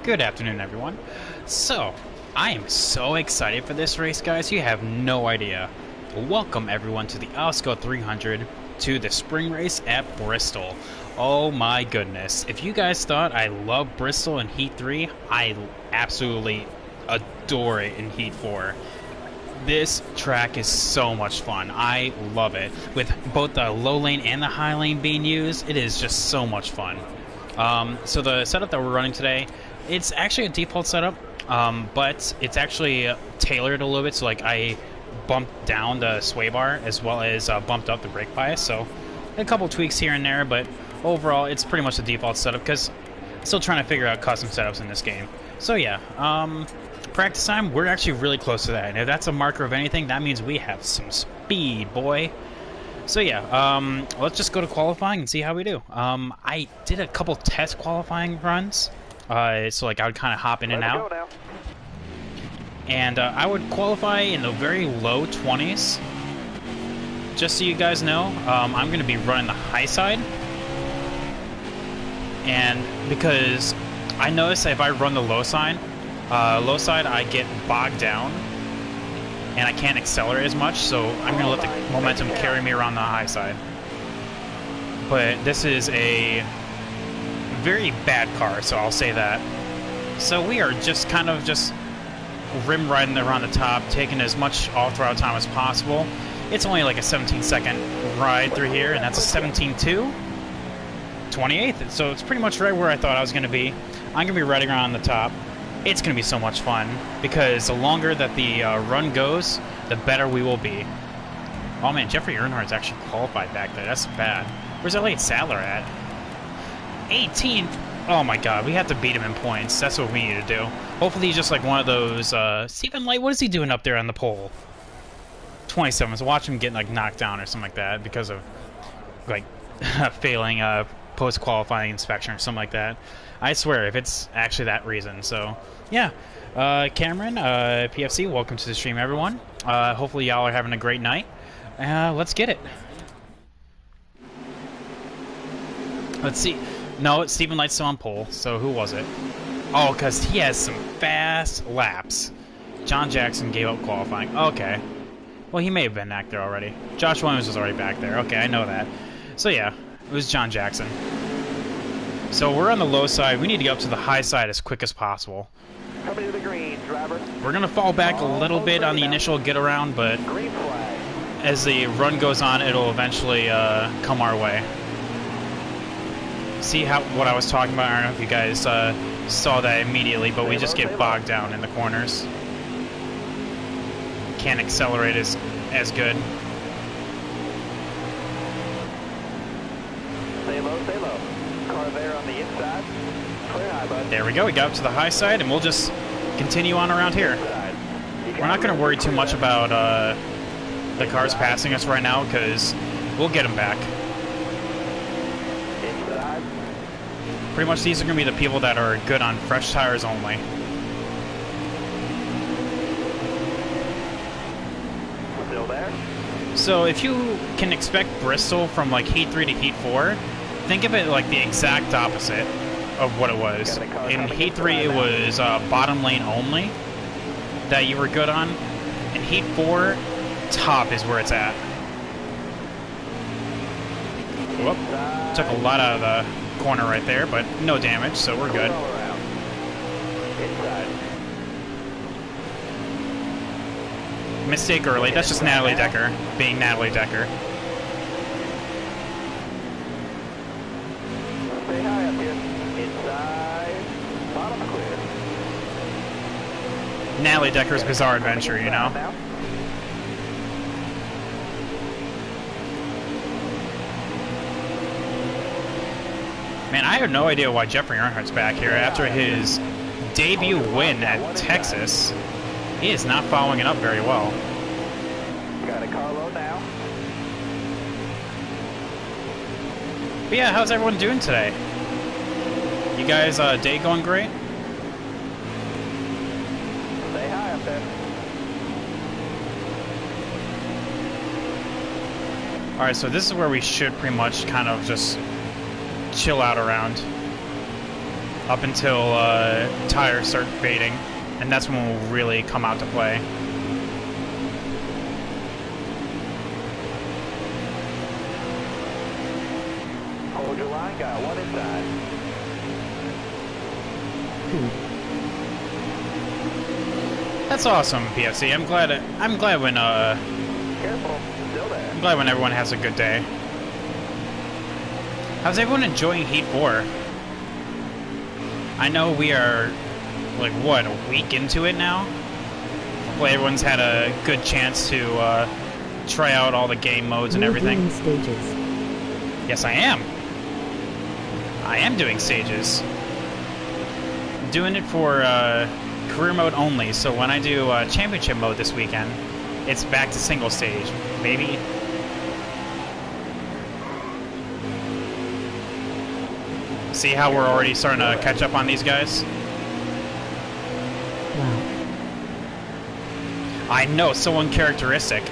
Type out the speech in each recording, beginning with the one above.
Good afternoon, everyone. So, I am so excited for this race, guys. You have no idea. Welcome, everyone, to the Osco 300, to the spring race at Bristol. Oh my goodness. If you guys thought I love Bristol in Heat 3, I absolutely adore it in Heat 4. This track is so much fun. I love it. With both the low lane and the high lane being used, it is just so much fun. So the setup that we're running today, it's actually a default setup, but it's actually tailored a little bit. So like I bumped down the sway bar as well as bumped up the brake bias. So a couple tweaks here and there, but overall it's pretty much the default setup because I'm still trying to figure out custom setups in this game. So yeah, practice time, we're actually really close to that. And if that's a marker of anything, that means we have some speed, boy. So yeah, let's just go to qualifying and see how we do. I did a couple test qualifying runs, so like I would kind of hop in and out. And I would qualify in the very low 20s. Just so you guys know, I'm going to be running the high side. And because I noticed that if I run the low side, I get bogged down. And I can't accelerate as much, so I'm going to let the momentum carry me around the high side. But this is a very bad car, so I'll say that. So we are just kind of just rim riding around the top, taking as much off-throttle time as possible. It's only like a 17-second ride through here, and that's a 17.2. 28th, so it's pretty much right where I thought I was going to be. I'm going to be riding around the top. It's going to be so much fun, because the longer that the run goes, the better we will be. Oh man, Jeffrey Earnhardt's actually qualified back there. That's bad. Where's Elliott Sadler at? 18th? Oh my god, we have to beat him in points. That's what we need to do. Hopefully he's just like one of those... Stephen Light, what is he doing up there on the pole? 27. So watch him get like knocked down or something like that because of like failing post-qualifying inspection or something like that. I swear, if it's actually that reason. So, yeah. Cameron, PFC, welcome to the stream, everyone. Hopefully y'all are having a great night. Let's get it. Let's see. No, Stephen Light's still on pole, so who was it? Oh, because he has some fast laps. John Jackson gave up qualifying. Okay. Well, he may have been back there already. Josh Williams was already back there. Okay, I know that. So, yeah, it was John Jackson. So we're on the low side. We need to get up to the high side as quick as possible. Coming to the green, driver. We're going to fall back a little bit on the initial get-around, but as the run goes on, it'll eventually come our way. See what I was talking about? I don't know if you guys saw that immediately, but we just get bogged down in the corners. Can't accelerate as good. Stay low, stay low. Car there on the inside. Clear high, bud. There we go. We got up to the high side, and we'll just continue on around here. We're not going to worry too much about the cars passing us right now, because we'll get them back. Inside. Pretty much these are going to be the people that are good on fresh tires only. Still there. So if you can expect Bristol from like Heat 3 to Heat 4, think of it like the exact opposite of what it was. In Heat 3 it was bottom lane only that you were good on. In Heat 4, top is where it's at. Whoop. Took a lot out of the corner right there, but no damage, so we're good. Inside. Mistake early. That's just Natalie Decker being Natalie Decker. Stay high up here. Inside. Bottom clear. Natalie Decker's Bizarre Adventure, you know? Man, I have no idea why Jeffrey Earnhardt's back here after his debut win at Texas. He is not following it up very well. Got a car low now. But yeah, how's everyone doing today? You guys, day going great? Stay high up there. Alright, so this is where we should pretty much kind of just chill out around. up until tires start fading, and that's when we'll really come out to play. Hold your line, got one inside. That's awesome, PFC. I'm glad when Careful, still there. I'm glad when everyone has a good day. How's everyone enjoying Heat 4? I know we are, like, what, a week into it now? Hopefully everyone's had a good chance to try out all the game modes and everything. Stages. Yes, I am. I am doing stages. I'm doing it for career mode only, so when I do championship mode this weekend, it's back to single stage. Maybe. See how we're already starting to catch up on these guys? Wow. I know, so uncharacteristic.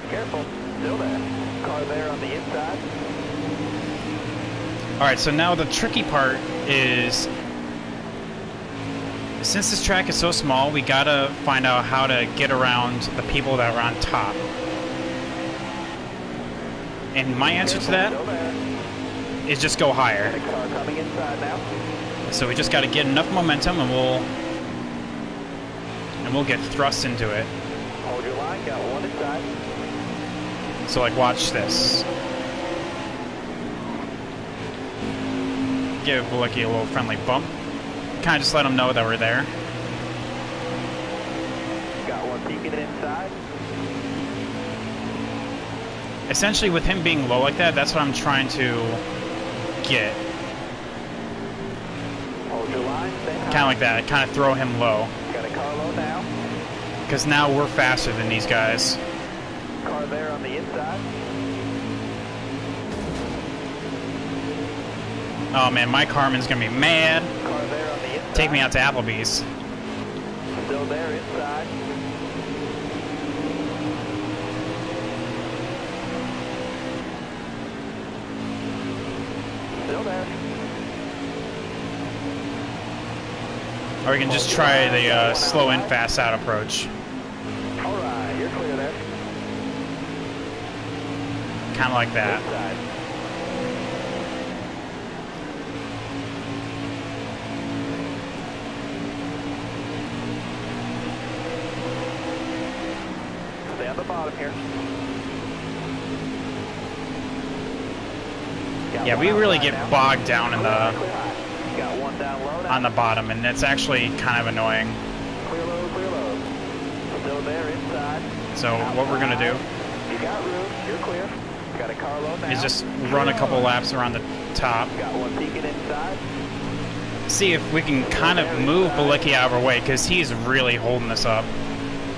Careful, still there. Car there on the inside. Alright, so now the tricky part is, since this track is so small, we gotta find out how to get around the people that are on top. And my answer to that is just go higher. Car coming inside now. So we just gotta get enough momentum and we'll get thrust into it. Hold your line, got one inside. So like watch this. Give Bulicki a little friendly bump. Kinda just let him know that we're there. Got one peeking inside. Essentially, with him being low like that, that's what I'm trying to get. Hold your line, stay high. Kind of like that. Kind of throw him low. Got a car low now. Because now we're faster than these guys. Car there on the inside. Oh man, my Carmen's gonna be mad. Car there on the inside. Take me out to Applebee's. Still there inside. Still there. Or we can just try the slow in, fast out approach. Alright, you're clear there. Kind of like that. Inside. Stay on the bottom here. Got Yeah, one we really outside get now. bogged down in Clear the high. Got one down low now. on the bottom, and it's actually kind of annoying. Clear low, clear low. Still there inside. So what we're gonna do You got room, you're clear. Got a car low now. is just run a couple laps around the top. Got one peeking inside. See if we can kind of move Bulicki out of our way, because he's really holding us up.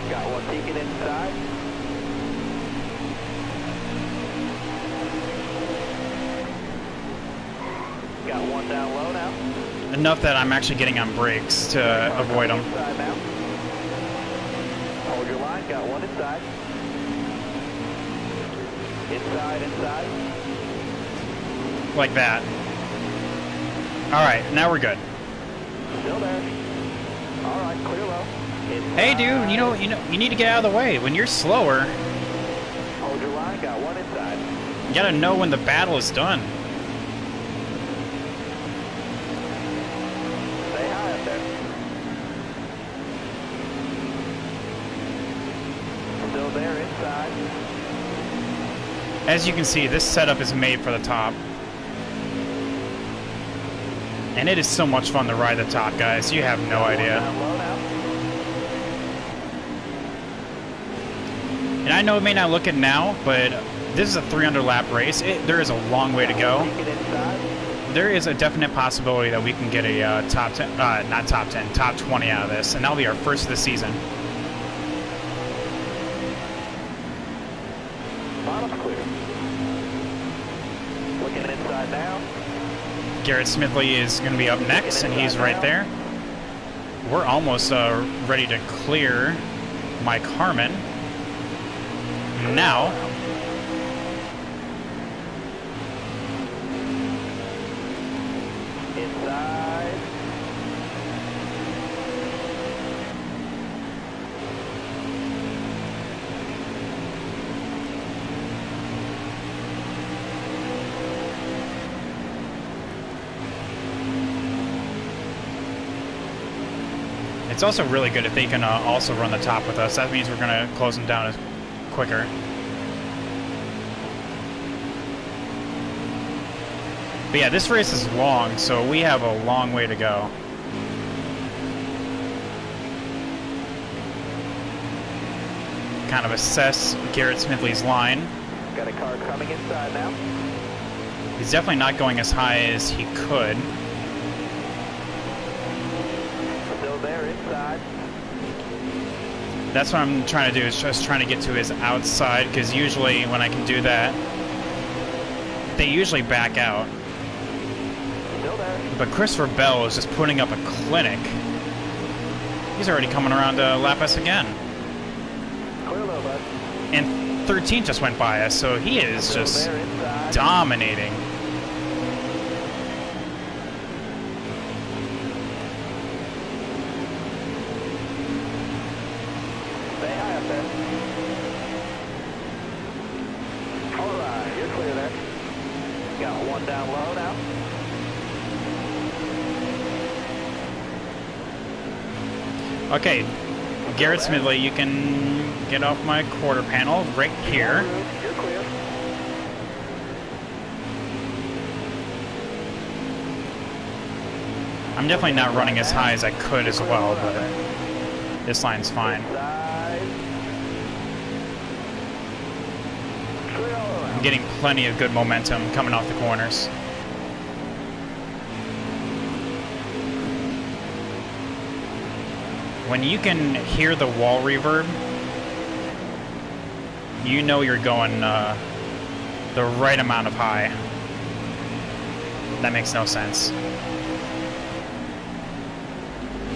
Got one peeking inside. Got one down low now. Enough that I'm actually getting on brakes to avoid him. Inside now. Hold your line, got one inside. Inside. Like that. Alright, now we're good. Still there. Alright, clear low. Inside. Hey dude, you need to get out of the way. When you're slower, Hold your line, got one inside. you gotta know when the battle is done. Stay high up there. Still there inside. As you can see, this setup is made for the top. And it is so much fun to ride the top, guys. You have no idea. Down low now. And I know it may not look it now, but this is a 300 lap race. There is a long way to go. Peeking inside. There is a definite possibility that we can get a top 10, not top 10, top 20 out of this. And that'll be our first of the season. Bottom's clear. Looking inside now. Garrett Smithley is going to be up next, and he's right there. We're almost ready to clear Mike Harmon. Now, Inside. It's also really good if they can also run the top with us. That means we're going to close them down quicker. But yeah, this race is long, so we have a long way to go. Kind of assess Garrett Smithley's line. Got a car coming inside now. He's definitely not going as high as he could. Still there inside. That's what I'm trying to do, is just trying to get to his outside, because usually when I can do that, they usually back out. Still there. But Christopher Bell is just putting up a clinic. He's already coming around to lap us again. Clear low, bud. And 13 just went by us, so he is Still just there inside. dominating. Stay high up there. All right, you're clear there. Got one down low now. Okay, Garrett Smidley, you can get off my quarter panel right here. You're clear. I'm definitely not running as high as I could as well, but this line's fine. Inside. Clear all around. I'm getting plenty of good momentum coming off the corners. When you can hear the wall reverb, you know you're going the right amount of high. That makes no sense.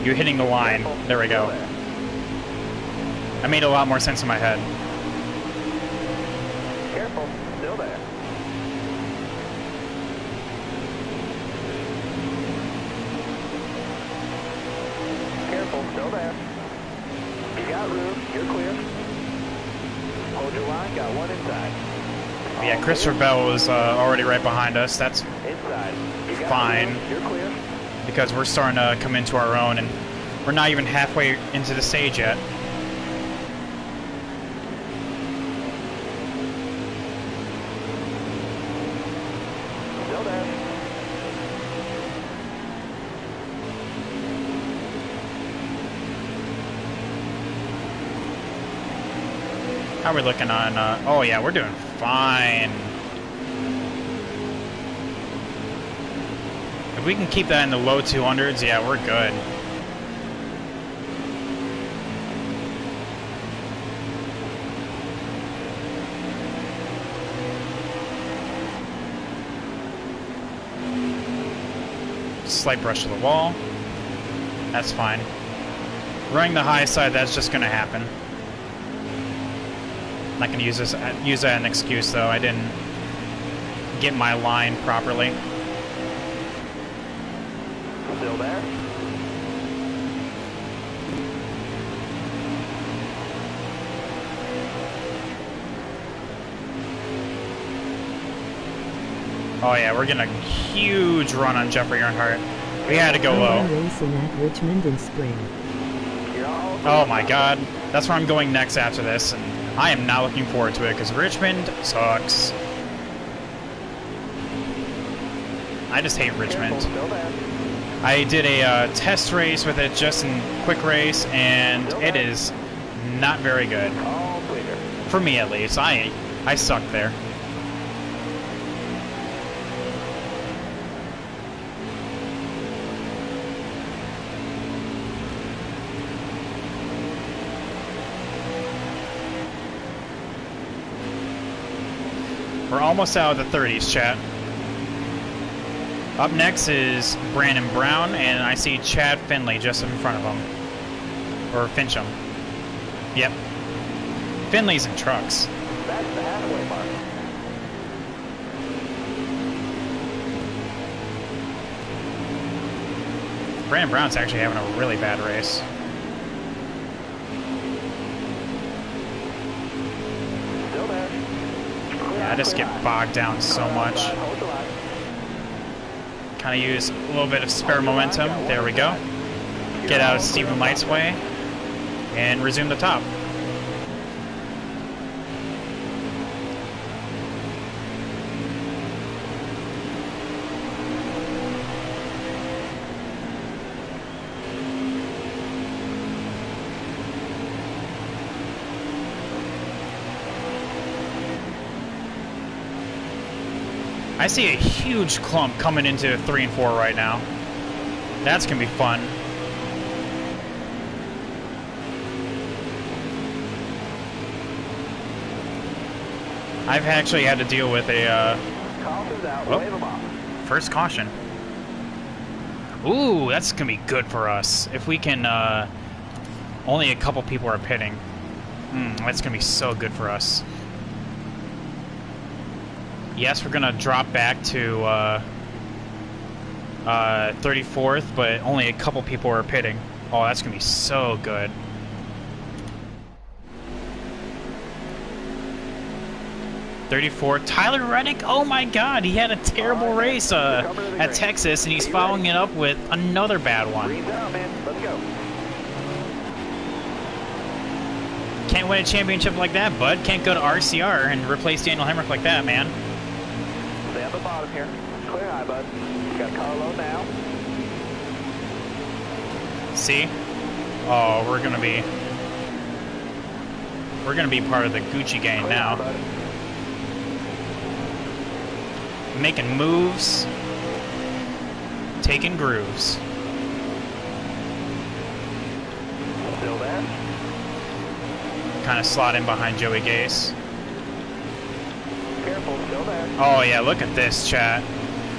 You're hitting the line. There we go. That made a lot more sense in my head. Careful. Still there. Careful. Still there. You got room. You're clear. Hold your line. Got one inside. But yeah, Christopher Bell was already right behind us. That's Inside. You got fine. room. You're clear. because we're starting to come into our own, and we're not even halfway into the stage yet. Still there. How are we looking on, oh yeah, we're doing fine. If we can keep that in the low 200s, yeah, we're good. Slight brush to the wall. That's fine. Running the high side, that's just going to happen. Not going to use that as an excuse, though. I didn't get my line properly. Still there. Oh yeah, we're getting a huge run on Jeffrey Earnhardt. We had to go low. Racing at Richmond in spring. Oh my god. That's where I'm going next after this, and I am not looking forward to it because Richmond sucks. I just hate Richmond. Still there. I did a test race with it just in quick race, and it is not very good. All clear. For me at least. I suck there. We're almost out of the 30s, chat. Up next is Brandon Brown, and I see Chad Finley just in front of him. Or Fincham. Yep. Finley's in trucks. That's the halfway mark. Brandon Brown's actually having a really bad race. Still there. Yeah, I just get bogged down so much. Hold the line. Kind of use a little bit of spare momentum. There we go. Get out of Stephen Light's way and resume the top. I see a huge clump coming into 3 and 4 right now. That's gonna be fun. I've actually had to deal with a Caution's out. Wave 'em off. first caution. Ooh, that's gonna be good for us if we can. Only a couple people are pitting. That's gonna be so good for us. Yes, we're gonna drop back to 34th, but only a couple people are pitting. Oh, that's gonna be so good. '34, Tyler Reddick. Oh my God, he had a terrible race at Texas, and he's following it up with another bad one. Green's out, man. Let's go. Can't win a championship like that, bud. Can't go to RCR and replace Daniel Hemrick like that, man. Stay on the bottom here. Clear high, bud. You got car low now. See? Oh, we're gonna be part of the Gucci gang Clear high, now. bud. Making moves, taking grooves. Still there. Kind of slot in behind Joey Gase. Careful. Still there. Oh yeah, look at this, chat.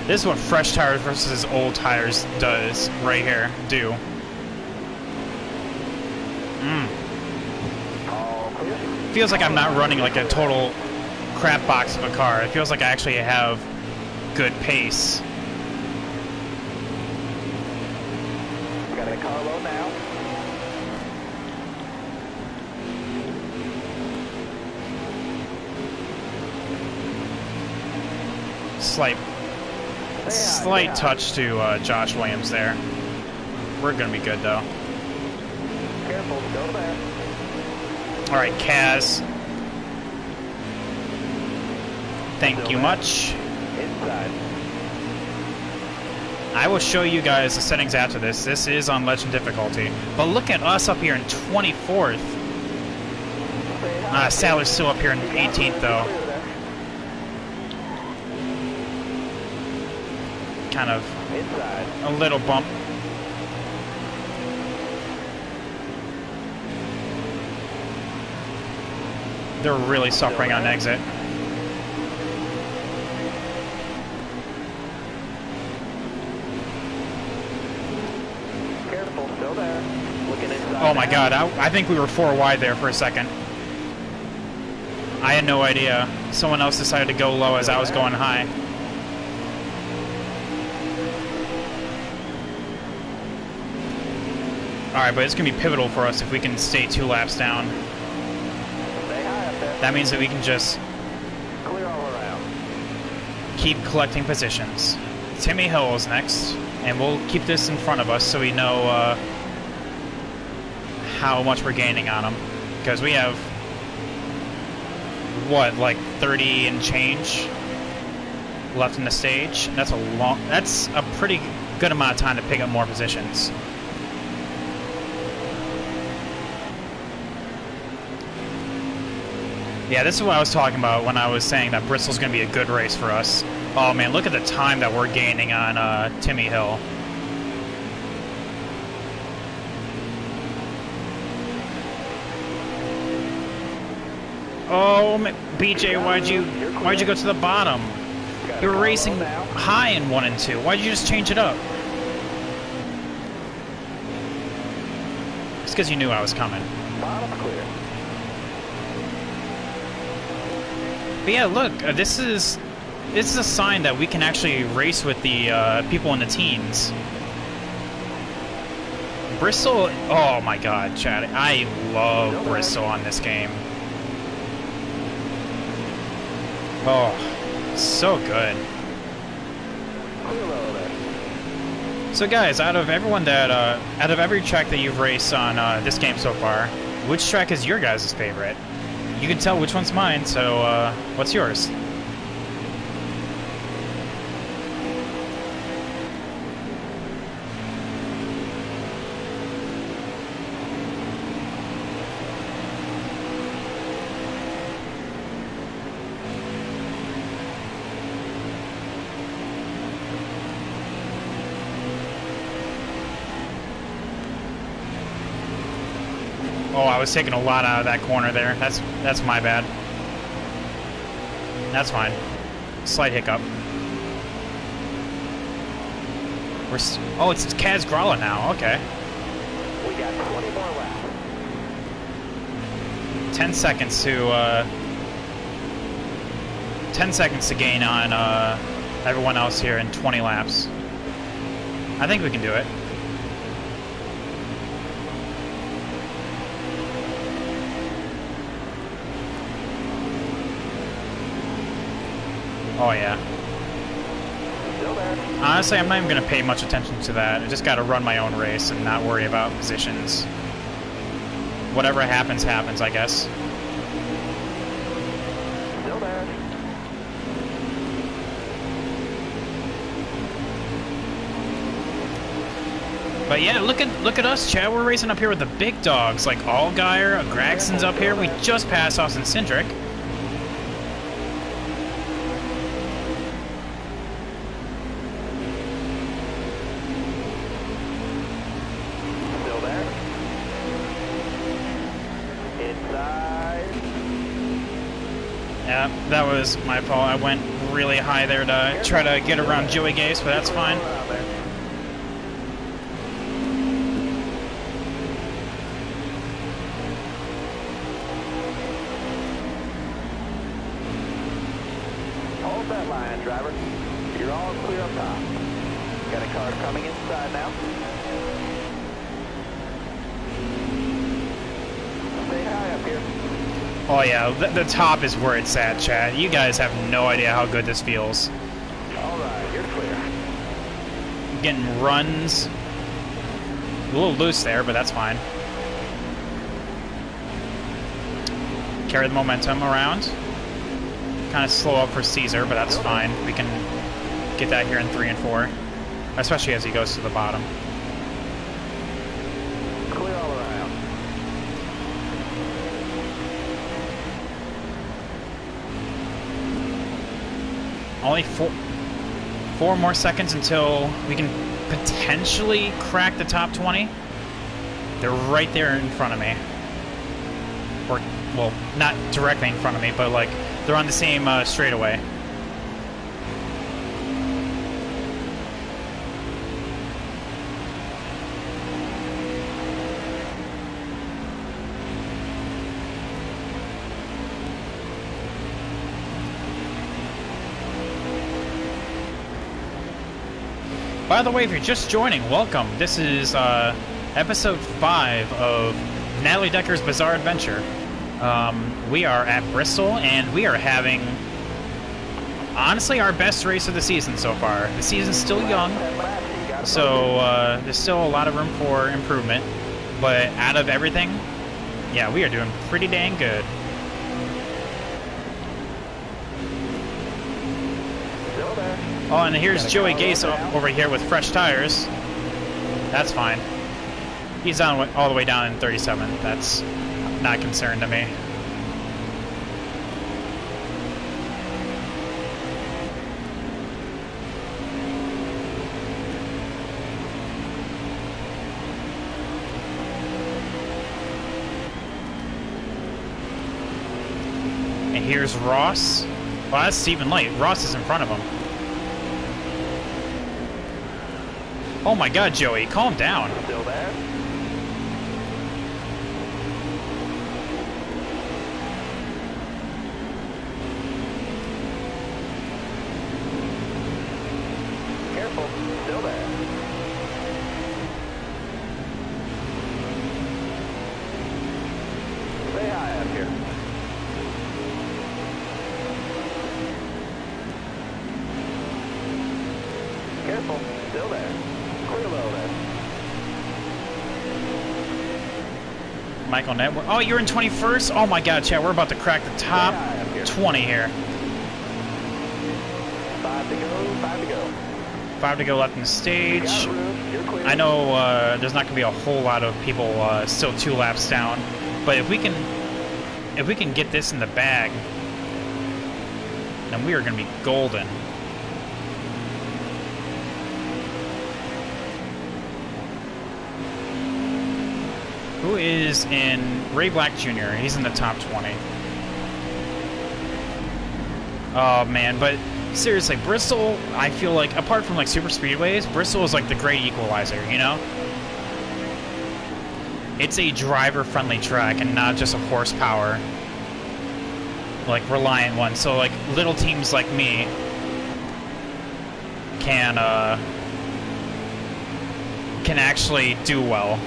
This is what fresh tires versus old tires does right here. All clear. Feels like I'm not running like a total crap box of a car. It feels like I actually have good pace. Got a car low now. Slight touch to Josh Williams there. We're gonna be good though. Careful. Still there. All right, Kaz. Thank you much. Inside. I will show you guys the settings after this. This is on Legend difficulty. But look at us up here in 24th. Sally's still up here in 18th though. Kind of Inside. a little bump. They're really suffering on exit. Careful. Still there. Looking inside. Oh my now. God, I think we were 4 wide there for a second. I had no idea. Someone else decided to go low as I was going high. Alright, but it's going to be pivotal for us if we can stay 2 laps down. Stay high up there. That means that we can just Clear all around. keep collecting positions. Timmy Hill is next, and we'll keep this in front of us so we know how much we're gaining on him. Because we have, what, like 30 and change left in the stage? That's a pretty good amount of time to pick up more positions. Yeah, this is what I was talking about when I was saying that Bristol's going to be a good race for us. Oh man, look at the time that we're gaining on Timmy Hill. Oh, BJ, why'd you go to the bottom? You were racing high in 1 and 2. Why'd you just change it up? It's because you knew I was coming. Bottom clear. But yeah, look, this is a sign that we can actually race with the people in the teens. Bristol, oh my god, Chad. I love Bristol on this game. Oh, so good. So guys, out of every track that you've raced on this game so far, which track is your guys' favorite? You can tell which one's mine, so what's yours? Oh, I was taking a lot out of that corner there. That's my bad. That's fine. Slight hiccup. Oh, it's Kaz Gralla now. Okay. We got 20 more laps. 10 seconds to 10 seconds to gain on everyone else here in 20 laps. I think we can do it. Oh yeah. Still there. Honestly, I'm not even going to pay much attention to that. I just got to run my own race and not worry about positions. Whatever happens, happens, I guess. Still there. But yeah, look at us, Chad. We're racing up here with the big dogs, like Allgaier, Gragson's up here. We just passed Austin Cindric. Still there. Inside. Yeah, that was my fault. I went really high there to try to get around Joey Gase, but that's fine. Around there. Hold that line, driver. You're all clear up top. Got a car coming inside now. Stay high up here. Oh yeah, the top is where it's at, Chad. You guys have no idea how good this feels. All right, you're clear. Getting runs. A little loose there, but that's fine. Carry the momentum around. Kind of slow up for Caesar, but that's fine. We can get that here in 3 and 4. Especially as he goes to the bottom. Clear all around. Only four more seconds until we can potentially crack the top 20. They're right there in front of me. Or, well, not directly in front of me, but like they're on the same straightaway. By the way, if you're just joining, welcome. This is episode 5 of Natalie Decker's Bizarre Adventure. We are at Bristol, and we are having, honestly, our best race of the season so far. The season's still young, so there's still a lot of room for improvement. But out of everything, yeah, we are doing pretty dang good. Still there. Oh, and here's Joey Gase over here with fresh tires. That's fine. He's on all the way down in 37. That's not concerned to me. And here's Ross. Well, that's Stephen Light. Ross is in front of him. Oh my god, Joey, calm down. Still there. Careful. Still there. Careful. Still there. Clear low there. Michael Network. Oh, you're in 21st? Oh my god, Chad, we're about to crack the top 20 here. 5 to go. 5 to go. 5 to go left in the stage. You're clear. I know there's not going to be a whole lot of people still 2 laps down, but if we can get this in the bag, then we are going to be golden. Who is in Ray Black Jr.? He's in the top 20. Oh man, but seriously, Bristol, I feel like, apart from like super speedways, Bristol is like the great equalizer, you know? It's a driver-friendly track and not just a horsepower, like, reliant one. So like little teams like me can actually do well.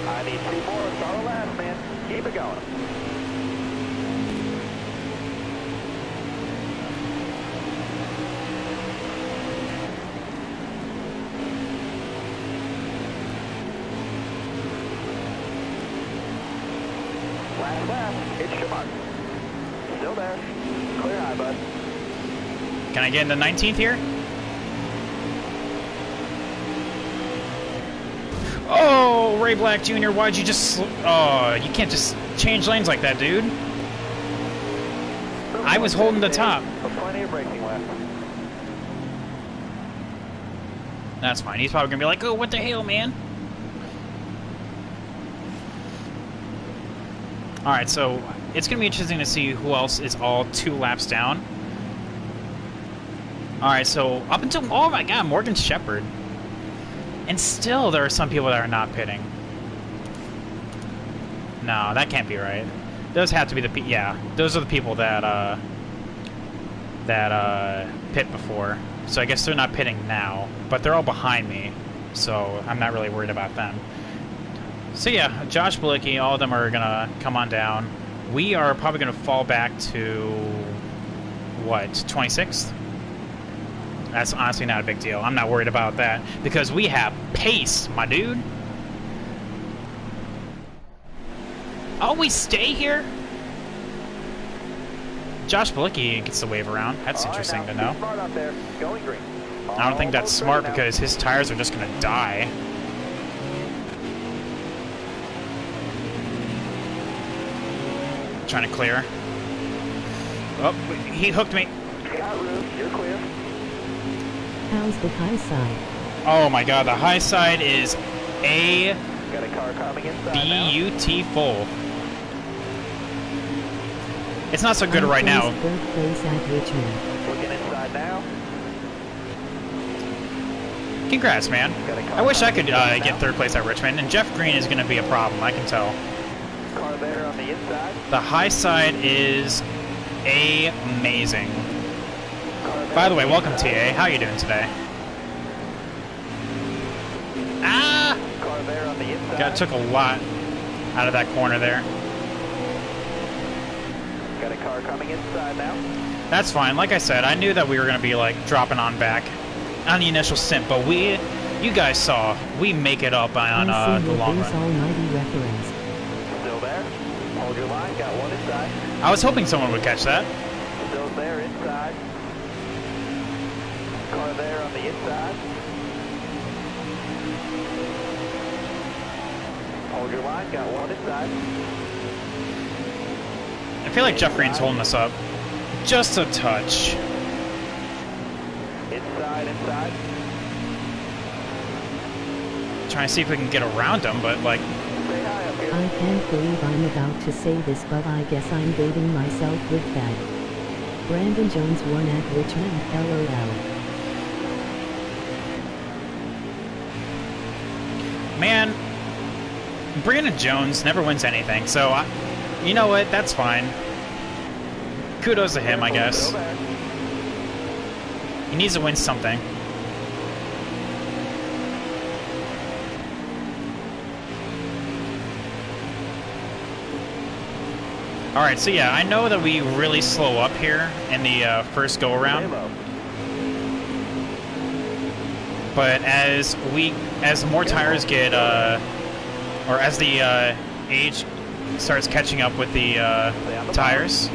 I need 2 more. It's our last, man. Keep it going. Last lap. It's your mark. Still there. Clear high, bud. Can I get into 19th here? Oh, Ray Black Jr., why'd you just... Oh, you can't just change lanes like that, dude. I was holding the top. Plenty of braking left. That's fine. He's probably going to be like, oh, what the hell, man? Alright, so it's going to be interesting to see who else is all 2 laps down. Alright, so up until... Oh my god, Morgan Shepherd. And still, there are some people that are not pitting. No, that can't be right. Those have to be the yeah. Those are the people that pit before. So I guess they're not pitting now, but they're all behind me, so I'm not really worried about them. So yeah, Josh Bilicki, all of them are gonna come on down. We are probably gonna fall back to what, 26th? That's honestly not a big deal. I'm not worried about that because we have pace, my dude. Oh, we stay here? Josh Bilicki gets the wave around. That's interesting to know. Smart out there. Going green. I don't think that's smart because his tires are just going to die. Trying to clear. Oh, he hooked me. Got room. You're clear. How's the high side? Oh my god, the high side is a Got a car coming inside now. beautiful. It's not so good right now. Third place at Richmond. Looking inside now. Congrats, man. I wish I could get 3rd place at Richmond, and Jeff Green is going to be a problem, I can tell. Car there on the inside. The high side is amazing. By the way, welcome TA. How you doing today? Ah! Car there on the inside. God, took a lot out of that corner there. Got a car coming inside now. That's fine. Like I said, I knew that we were going to be like dropping on back on the initial stint, but you guys saw, we make it up on the long run. Almighty reference. Still there. Hold your line. Got one inside. I was hoping someone would catch that. Still there inside. Car there on the inside. Hold your line. Got one inside. I feel like Jeff Green's holding us up. Just a touch. Inside. Trying to see if we can get around him, but like... Stay high up here. I can't believe I'm about to say this, but I guess I'm dating myself with that. Brandon Jones won at Richmond, LOL. Man, Brandon Jones never wins anything, so you know what? That's fine. Kudos to him, I guess. Still there. He needs to win something. Alright, so yeah, I know that we really slow up here in the first Stay go-around. low. But as more tires get, or as the age starts catching up with the tires,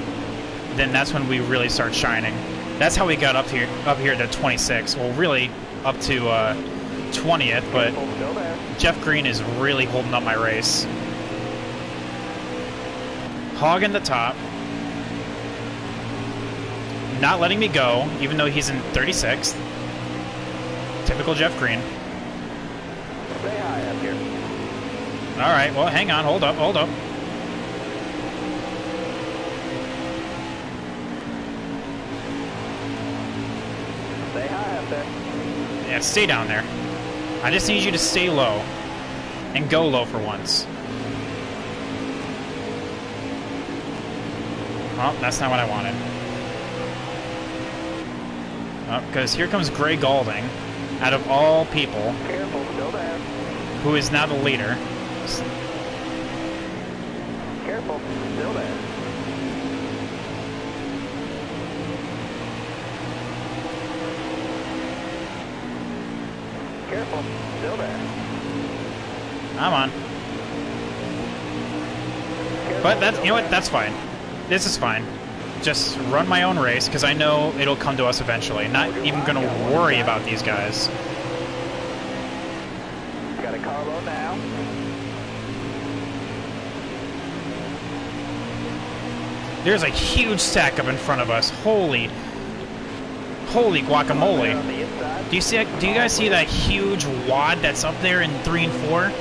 then that's when we really start shining. That's how we got up here to 26. Well, really up to 20th, but Jeff Green is really holding up my race. Hogging the top. Not letting me go, even though he's in 36th. Typical Jeff Green. Stay high up here. All right, well, hang on, hold up. Stay high up there. Yeah, stay down there. I just need you to stay low. And go low for once. Oh, that's not what I wanted. Oh, because here comes Gray Galding, out of all people, Careful, still there. who is now the leader. Careful, still there. Careful, still there. I'm on. But that's, you know what, that's fine. This is fine. Just run my own race, because I know it'll come to us eventually. Not even going to worry about these guys. Got a carload now. There's a huge stack up in front of us. Holy guacamole. On the inside. Do you guys see that huge wad that's up there in 3 and 4?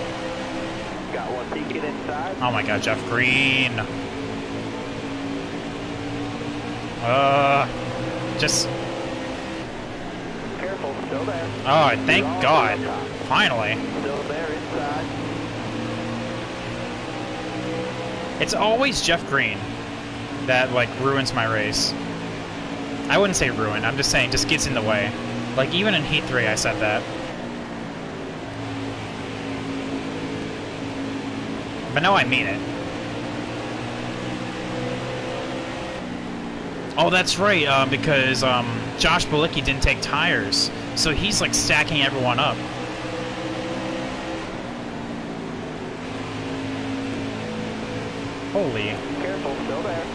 Got one peeking inside. Oh my god, Jeff Green. Just... Careful, still there. Oh, thank God. Finally. Still there inside. It's always Jeff Green that, like, ruins my race. I wouldn't say ruin, I'm just saying just gets in the way. Like, even in Heat 3 I said that. But no, I mean it. Oh, that's right, because Josh Balicki didn't take tires. So he's, like, stacking everyone up. Holy. Careful, still there.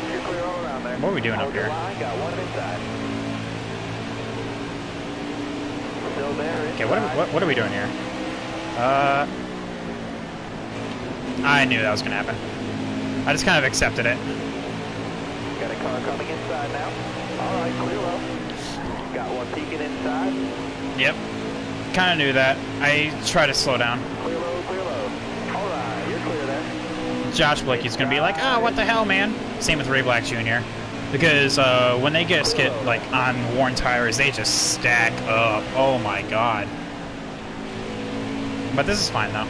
You're clear all around there. What are we doing up Hold your here? line, got one inside. Still there inside. Okay, what are we doing here? I knew that was gonna happen. I just kind of accepted it. Got a car coming inside now. All right, clear low. Got one peeking inside. Yep. Kind of knew that. I try to slow down. Clear low, clear low. All right, you're clear there. Josh Blake's gonna be like, oh, what the hell, man? Same with Ray Black Jr. Because when they get like on worn tires, they just stack up. Oh my god. But this is fine though.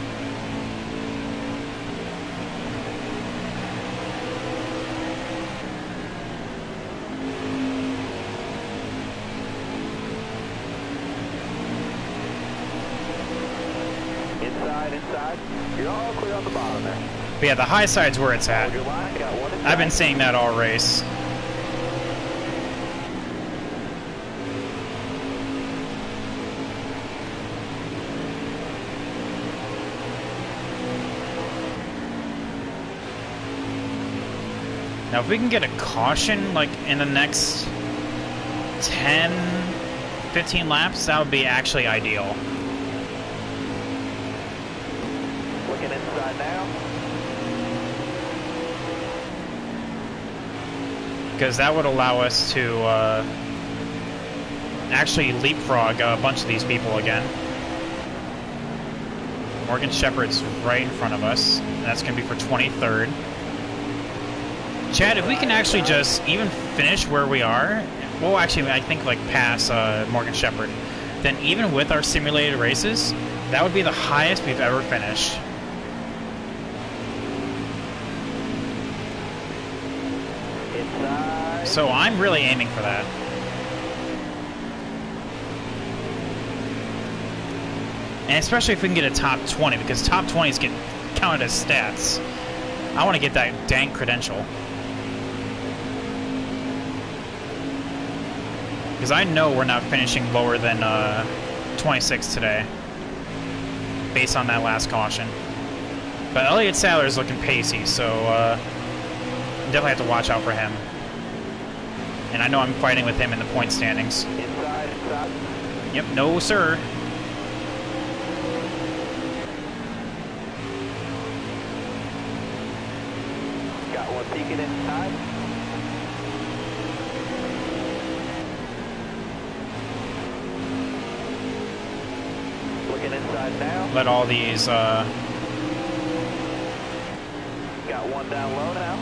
Inside. You're all clear on the bottom there. But yeah, the high side's where it's at. Hold your line, got one inside. I've been saying that all race. Now, if we can get a caution, like, in the next 10, 15 laps, that would be actually ideal. Looking inside now. Because that would allow us to actually leapfrog a bunch of these people again. Morgan Shepherd's right in front of us. And that's going to be for 23rd. Chad, if we can actually just even finish where we are, well, actually, I think, like, pass Morgan Shepherd, then even with our simulated races, that would be the highest we've ever finished. Inside. So I'm really aiming for that. And especially if we can get a top 20, because top 20s get counted as stats. I want to get that dang credential. Because I know we're not finishing lower than 26 today, based on that last caution. But Elliott Sadler's looking pacey, so definitely have to watch out for him. And I know I'm fighting with him in the point standings. Inside. Yep, no sir. Got one peeking inside. Looking inside now. Let all these Got one down low now.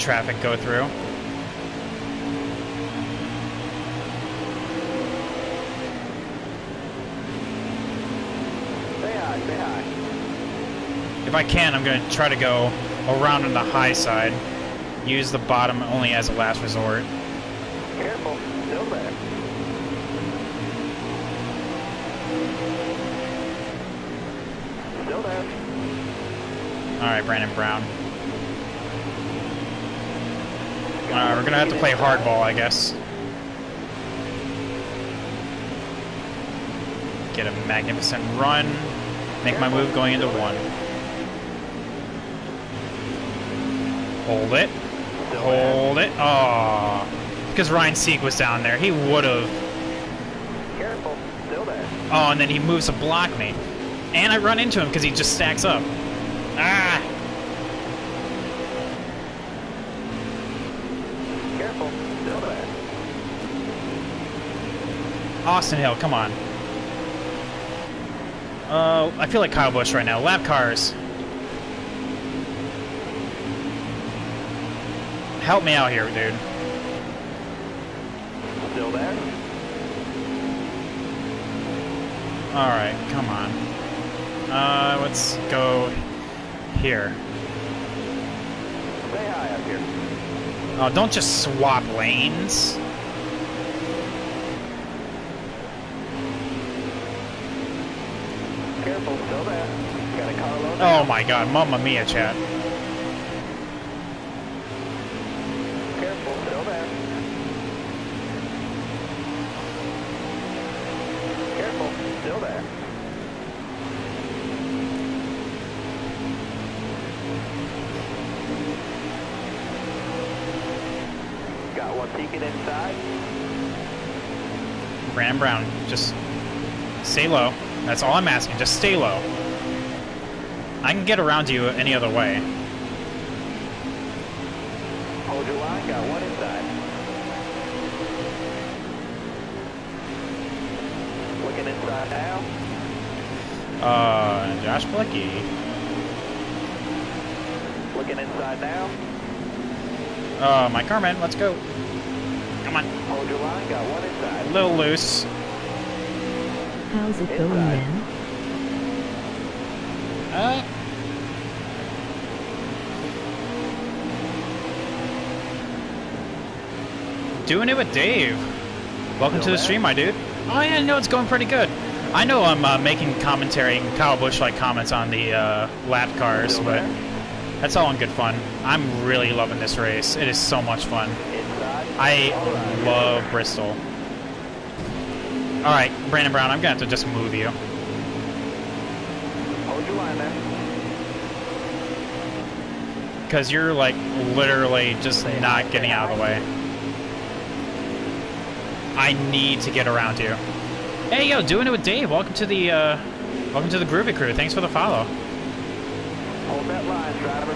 traffic go through. Say hi, say hi. If I can, I'm going to try to go around on the high side. Use the bottom only as a last resort. Careful, still there. Still there. Alright, Brandon Brown. We're going to have to play hardball, I guess. Get a magnificent run. Make my move going into one. Hold it. Hold it. Oh, because Ryan Sieg was down there. He would have. Careful, still there. Oh, and then he moves to block me. And I run into him because he just stacks up. Ah! Careful, still there. Austin Hill, come on. I feel like Kyle Busch right now. Lap cars. Help me out here, dude. Still there. Alright, come on. Let's go here. Say hi up here. Oh, don't just swap lanes. Careful, still there. Got a car low. Oh my god, mamma mia, chat. Careful, still there. Careful, still there. Got one peeking inside. Brandon Brown, just stay low. That's all I'm asking, just stay low. I can get around you any other way. Hold your line, got one inside. Looking inside now. Josh Blicky. Looking inside now. My Carmen, let's go. Come on. Hold your line, got one inside. A little loose. How's it going, man? Doing it with Dave. Welcome to the stream, my dude. Oh yeah, no, it's going pretty good. I know I'm making commentary and Kyle Busch-like comments on the lap cars, but that's all in good fun. I'm really loving this race. It is so much fun. I love Bristol. Alright, Brandon Brown, I'm going to have to just move you. Hold your line there. Because you're, like, literally just not getting out of the way. I need to get around you. Hey, yo, doing it with Dave. Welcome to the Groovy Crew. Thanks for the follow. Hold that line, driver.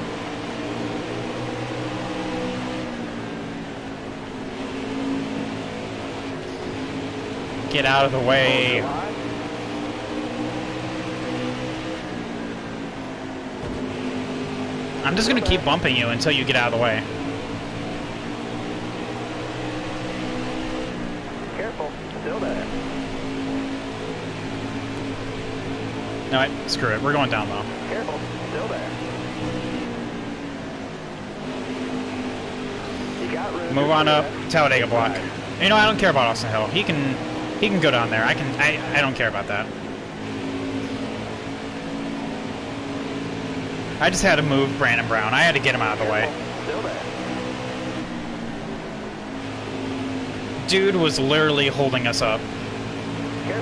Get out of the way. I'm just gonna keep bumping you until you get out of the way. Careful, still there. No, screw it. We're going down low. Careful, still there. You got room. Move on up, Talladega block. You know, I don't care about Austin Hill. He can go down there. I don't care about that. I just had to move Brandon Brown. I had to get him out of the way. Still there. dude was literally holding us up.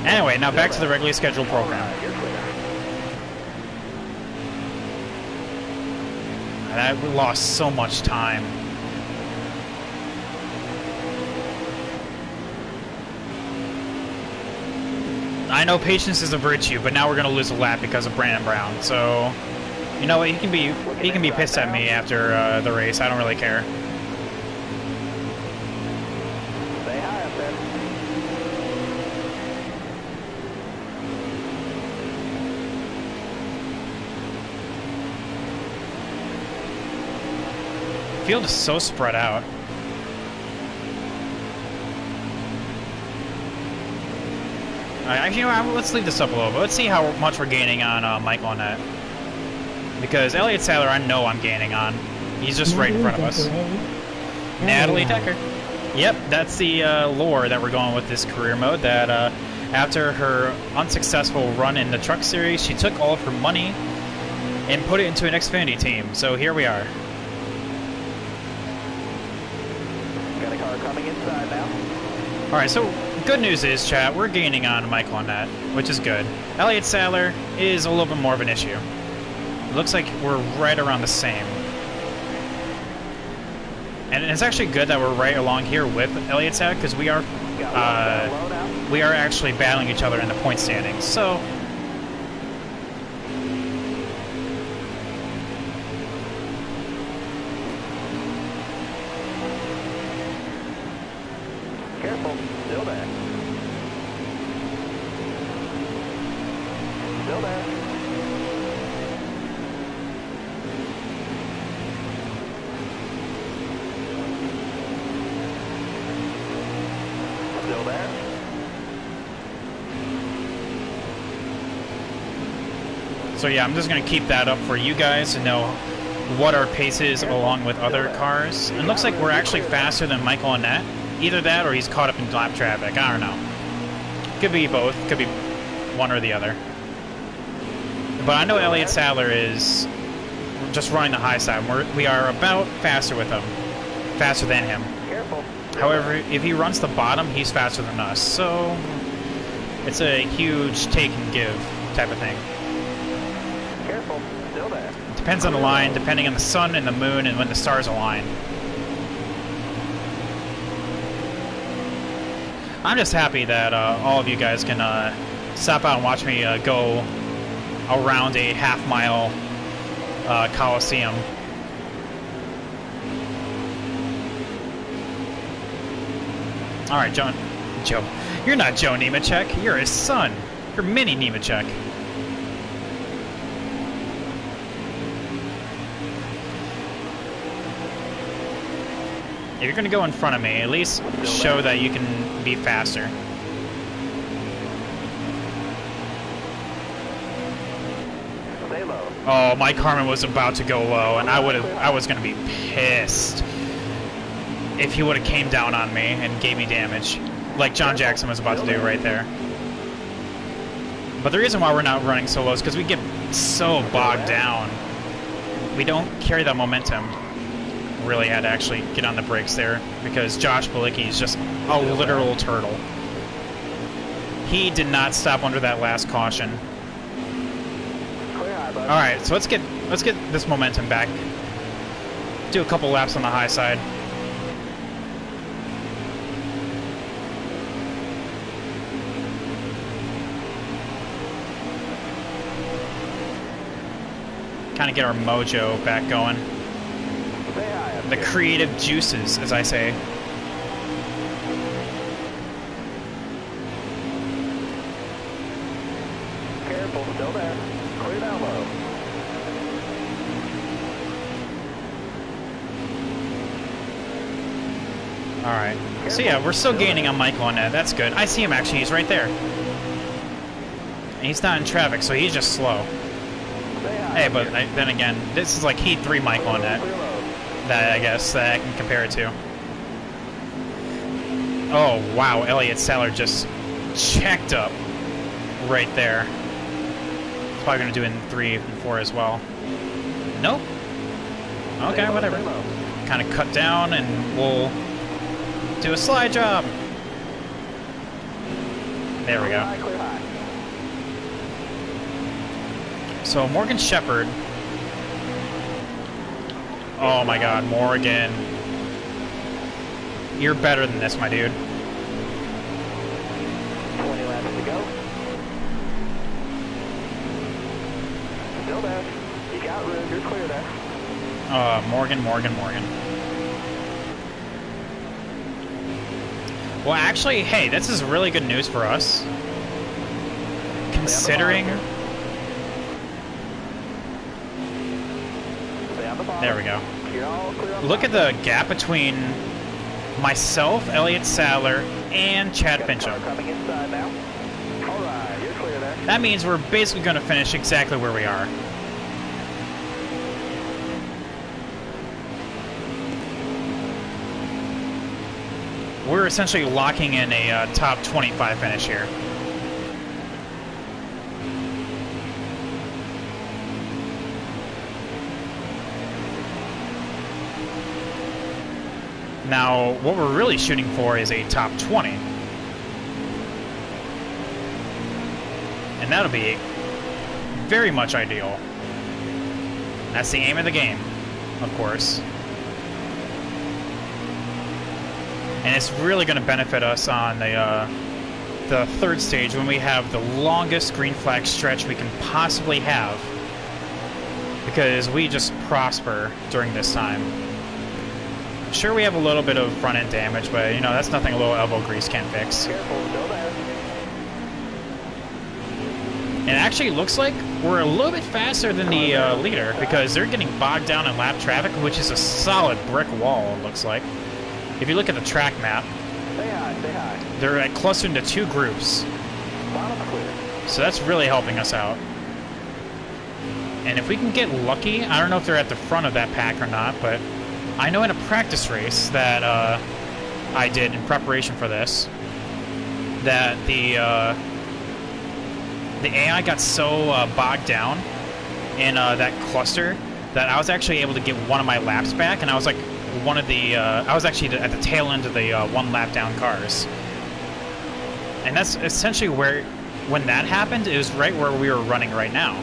Anyway, now back to the regularly scheduled program. And I lost so much time. I know patience is a virtue, but now we're gonna lose a lap because of Brandon Brown. So, you know what? He can be pissed at me after the race. I don't really care. Stay high up there. The field is so spread out. Actually, you know, let's leave this up a little bit. Let's see how much we're gaining on Michael and Nat. Because Elliott Sadler, I know I'm gaining on. He's just right in front of us. Natalie Decker. Yep, that's the lore that we're going with this career mode. That after her unsuccessful run in the Truck Series, she took all of her money and put it into an Xfinity team. So here we are. Got a car coming inside now. Alright, so good news is, chat, we're gaining on Michael and Nat, which is good. Elliott Sadler is a little bit more of an issue. It looks like we're right around the same. And it's actually good that we're right along here with Elliott Sadler, because we are actually battling each other in the point standings. So Careful. Still there. Still there. Still there. So yeah, I'm just going to keep that up for you guys to know what our pace is along with other cars. It looks like we're actually faster than Michael and Nat. Either that or he's caught up in lap traffic. I don't know. Could be both. Could be one or the other. But I know Elliott Sadler is just running the high side. We are about faster with him. Faster than him. Careful. However, if he runs the bottom, he's faster than us. So it's a huge take and give type of thing. Careful. Still there. It depends on the line, depending on the sun and the moon and when the stars align. I'm just happy that all of you guys can stop out and watch me go around a half-mile Coliseum. All right, Joe. You're not Joe Nemechek. You're his son. You're Mini Nemechek. If you're going to go in front of me, at least show that you can be faster. Stay low. Oh, Mike Harmon was about to go low, and I was going to be pissed if he would have came down on me and gave me damage, like John Jackson was about to do right there. But the reason why we're not running so low is because we get so bogged down. We don't carry that momentum. Really had to actually get on the brakes there because Josh Balicki is just a literal turtle. He did not stop under that last caution. All right, so let's get this momentum back. Do a couple laps on the high side. Kind of get our mojo back going. The creative juices, as I say. Careful, still there. Clear down low. Alright. So yeah, we're still gaining on Michael on that. That's good. I see him actually, he's right there. And he's not in traffic, so he's just slow. Hey, but then again, this is like Heat 3 Michael on that. That I guess that I can compare it to. Oh wow, Elliott Sadler just checked up right there. It's probably gonna do it in 3 and 4 as well. Nope. Okay, whatever. Kind of cut down and we'll do a slide job. There we Clear go. high, clear high. So Morgan Shepherd. Oh my God, Morgan. You're better than this, my dude. 20 laps to go. Still there. You got room. You're clear there. Morgan. Well, actually, hey, this is really good news for us. Considering... There we go. You're all clear on Look at the gap between myself, Elliott Sadler, and Chad Fincham. coming inside now. All right, you're clear there. That means we're basically going to finish exactly where we are. We're essentially locking in a top 25 finish here. Now, what we're really shooting for is a top 20. And that'll be very much ideal. That's the aim of the game, of course. And it's really going to benefit us on the third stage when we have the longest green flag stretch we can possibly have. Because we just prosper during this time. Sure, we have a little bit of front-end damage, but, you know, that's nothing a little elbow grease can't fix. Careful, still there. And it actually looks like we're a little bit faster than the leader, because they're getting bogged down in lap traffic, which is a solid brick wall, it looks like. If you look at the track map, Stay high, stay high. they're clustered into two groups. Bottom clear. So that's really helping us out. And if we can get lucky, I don't know if they're at the front of that pack or not, but I know in a practice race that I did in preparation for this, that the AI got so bogged down in that cluster that I was actually able to get one of my laps back, and I was like one of the I was actually at the tail end of the one lap down cars. And that's essentially where, when that happened, it was right where we were running right now.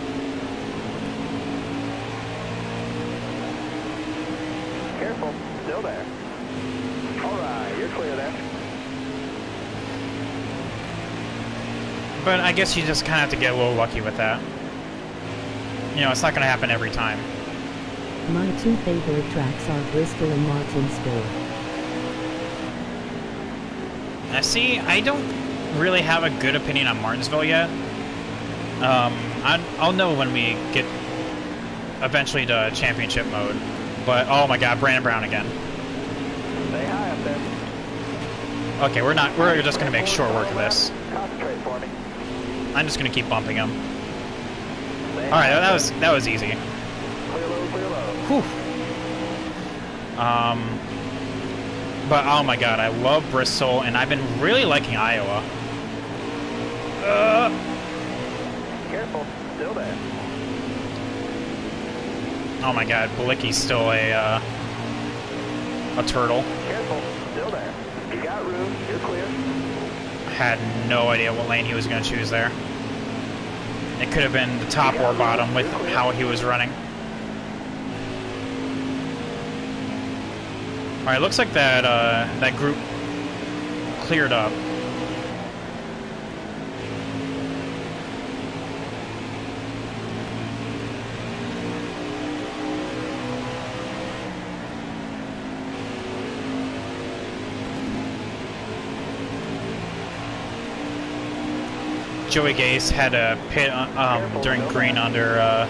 Careful, still there. All right, you're clear there. But I guess you just kind of have to get a little lucky with that. You know, it's not going to happen every time. My two favorite tracks are Bristol and Martinsville. Now, see, I don't really have a good opinion on Martinsville yet. I'll know when we get eventually to championship mode. But, oh my god, Brandon Brown again. Stay high up there. Okay, we're just going to make short work of this. Concentrate for me. I'm just going to keep bumping him. Stay Alright, high. that was easy. Clear low, clear low. Whew. But oh my god, I love Bristol, and I've been really liking Iowa. Careful, still there. Oh my god, Blicky's still a turtle. Careful, still there. You got room, you're clear. I had no idea what lane he was going to choose there. It could have been the top or bottom with how he was running. Alright, looks like that that group cleared up. Joey Gase had a pit during green under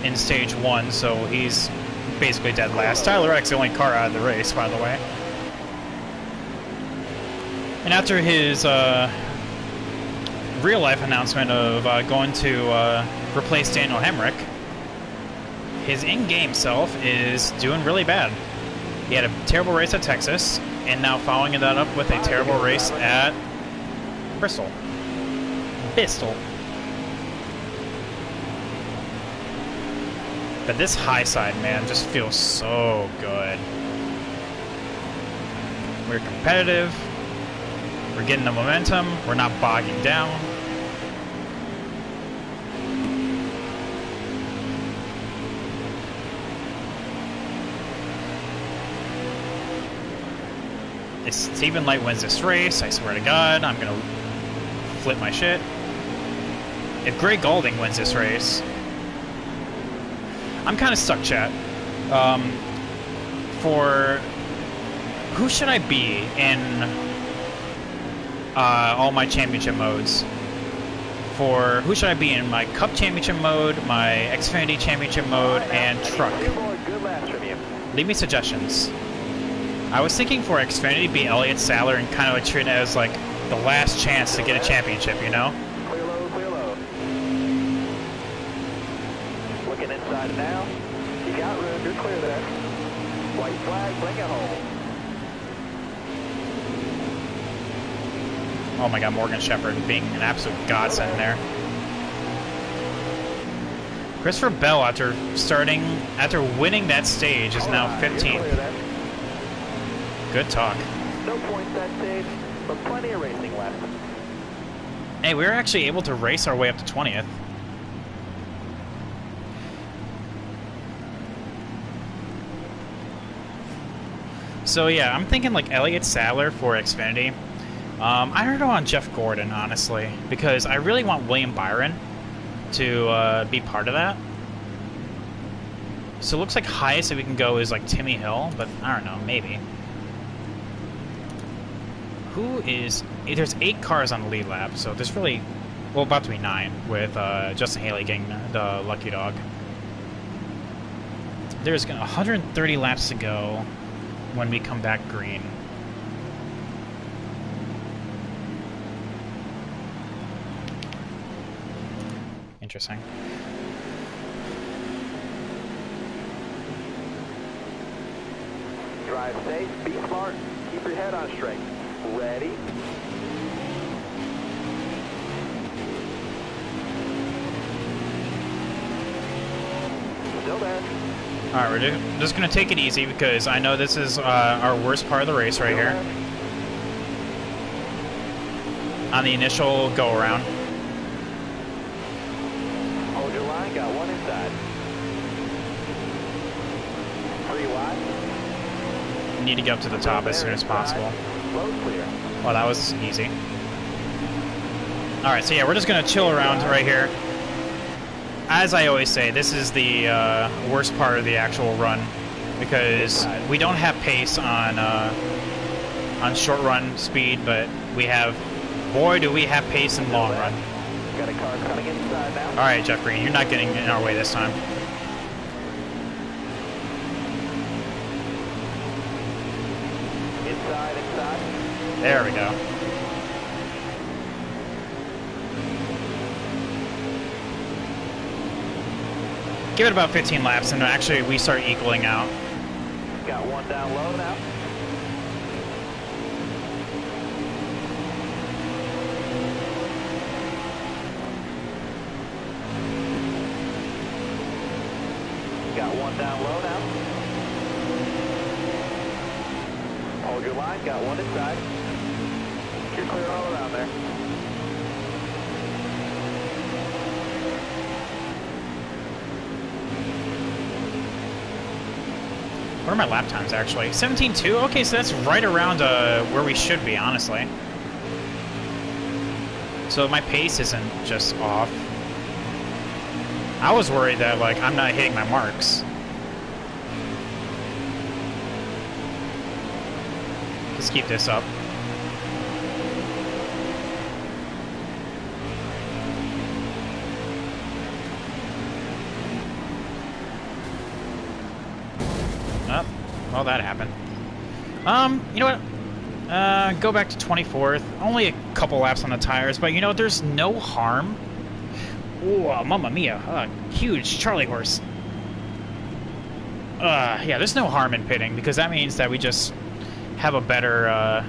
in stage 1, so he's basically dead last. Tyler Reddick's the only car out of the race, by the way. And after his real-life announcement of going to replace Daniel Hemrick, his in-game self is doing really bad. He had a terrible race at Texas, and now following that up with a terrible race at Bristol. But this high side, man, just feels so good. We're competitive. We're getting the momentum. We're not bogging down. If Stephen Light wins this race, I swear to God, I'm gonna flip my shit. If Greg Goulding wins this race, I'm kind of stuck, chat. For who should I be in all my championship modes? For who should I be in my Cup Championship mode, my Xfinity Championship mode, and Truck? Leave me suggestions. I was thinking for Xfinity, be Elliott Sadler and kind of like treat it as like the last chance to get a championship, you know? Clear low, clear low. Looking inside now. You got room, you're clear there. White flag, bring it home. Oh my God, Morgan Shepherd being an absolute godsend there. Christopher Bell, after winning that stage, is now 15th. Good talk. No points that stage, but plenty of racing left. Hey, we were actually able to race our way up to 20th. So yeah, I'm thinking like Elliott Sadler for Xfinity. I don't know on Jeff Gordon, honestly, because I really want William Byron to be part of that. So it looks like highest that we can go is like Timmy Hill, but I don't know, maybe. Who is... There's 8 cars on the lead lap, so there's really... Well, about to be 9, with Justin Haley getting the lucky dog. There's 130 laps to go when we come back green. Interesting. Drive safe, be smart, keep your head on straight. Ready? Still there. Alright, we're just going to take it easy because I know this is our worst part of the race right here. On the initial go-around. Hold your line, got one inside. 3 wide. Need to get up to the top as soon as possible. Road clear. Well, that was easy. Alright, so yeah, we're just going to chill around right here. As I always say, this is the worst part of the actual run because we don't have pace on short run speed, but we have, boy, do we have pace in long run. Got a car coming inside now. Alright, Jeff Green, you're not getting in our way this time. Inside. There we go. Give it about 15 laps, and actually we start equaling out. Got one down low now. Got one down low now. Hold your line, got one inside. You're clear all around there. What are my lap times, actually? 17.2? Okay, so that's right around where we should be, honestly. So my pace isn't just off. I was worried that, like, I'm not hitting my marks. Let's keep this up. Oh, well, that happened. You know what? Go back to 24th. Only a couple laps on the tires, but you know, there's no harm. Ooh, mamma mia. Huge Charlie horse. Yeah, there's no harm in pitting, because that means that we just have a better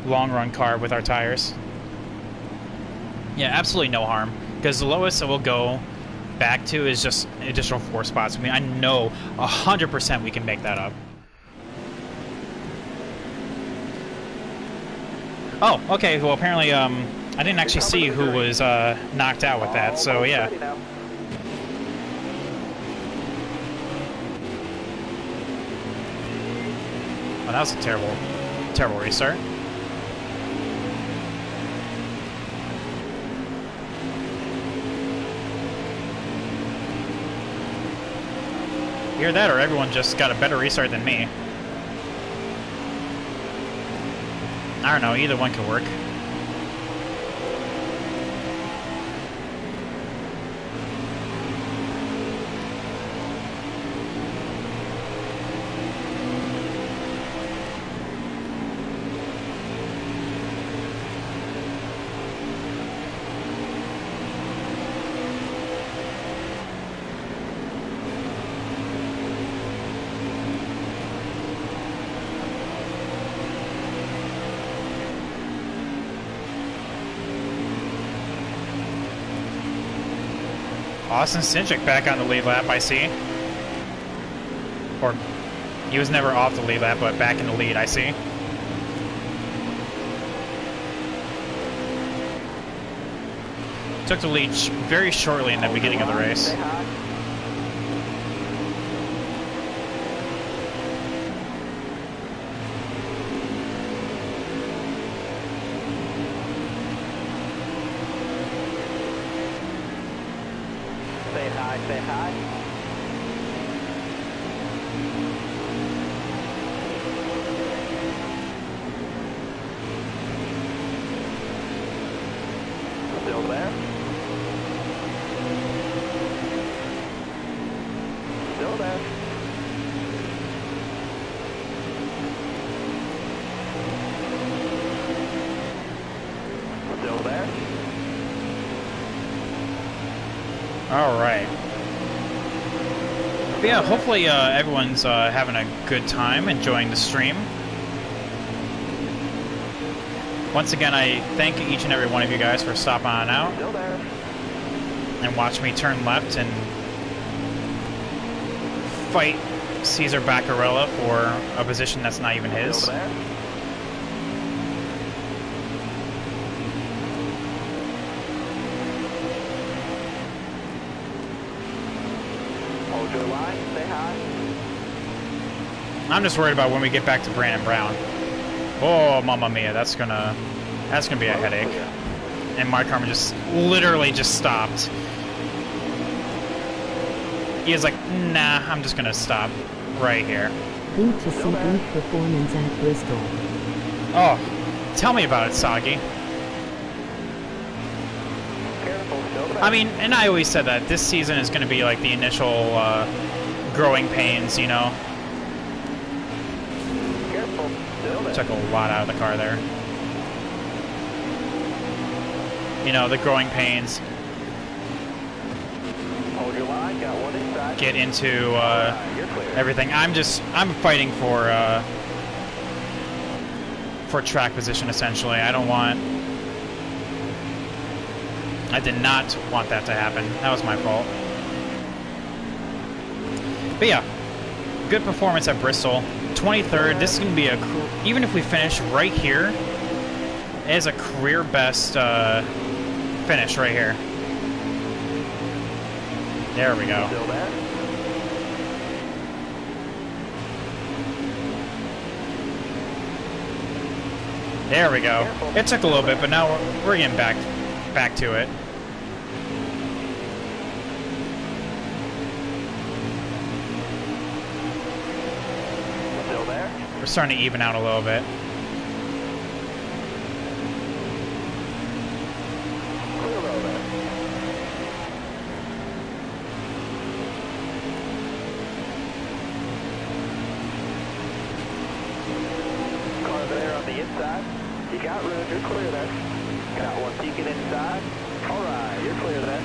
long run car with our tires. Yeah, absolutely no harm, because the lowest that we'll go back to is just additional 4 spots. I mean, I know 100% we can make that up. Oh, okay. Well, apparently, I didn't actually see who was knocked out with that. So yeah. Oh, that was a terrible, terrible restart. Either that or everyone just got a better restart than me. I don't know, either one could work. Austin Cindric back on the lead lap, I see. Or, he was never off the lead lap, but back in the lead, I see. Took the lead very shortly in the beginning of the race. Say hi. Still there? Still there. Still there? All right. But yeah, hopefully everyone's having a good time, enjoying the stream. Once again, I thank each and every one of you guys for stopping on out and watch me turn left and fight Cesar Baccarella for a position that's not even his. Hold your line, say hi. I'm just worried about when we get back to Brandon Brown. Oh, mamma mia, that's gonna be a headache. And Mark Harmon just literally just stopped. He was like, nah, I'm just gonna stop right here. Good to see good performance at Bristol. Oh, tell me about it, Soggy. I mean, and I always said that this season is going to be like the initial growing pains, you know. Took a lot out of the car there. You know, the growing pains. Hold your line, got one inside. Get into everything. I'm fighting for track position essentially. I did not want that to happen. That was my fault. But yeah, good performance at Bristol. 23rd. This is going to be even if we finish right here, it is a career best finish right here. There we go. There we go. It took a little bit, but now we're getting back to it. Still there? We're starting to even out a little bit. Clear row there. Car there on the inside. You got room, you're clear there. Got one peeking inside. All right, you're clear there.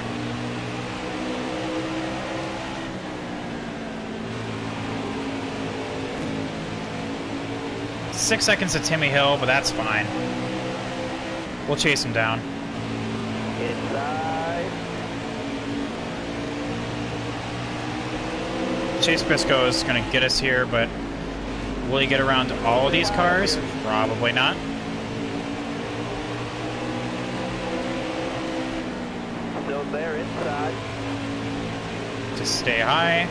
Six seconds to Timmy Hill, but that's fine. We'll chase him down. Inside. Chase Briscoe is going to get us here, but will he get around all of these cars? Probably not. Still there inside. Just stay high.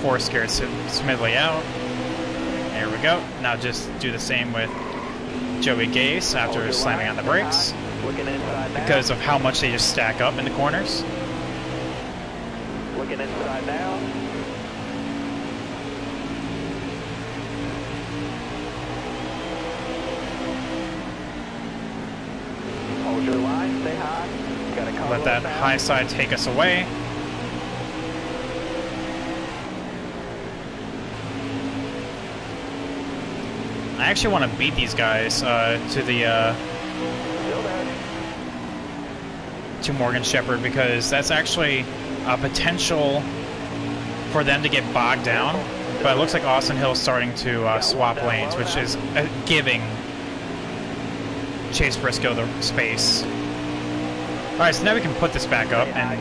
4 scared Smidley out. There we go. Now just do the same with Joey Gase after slamming on the brakes. Looking inside now. Because of how much they just stack up in the corners. Looking inside now. Hold your line, stay high. Gotta come Let that high side take us away. I actually want to beat these guys to the to Morgan Shepherd, because that's actually a potential for them to get bogged down. But it looks like Austin Hill's starting to swap lanes, which is giving Chase Briscoe the space. All right, so now we can put this back up and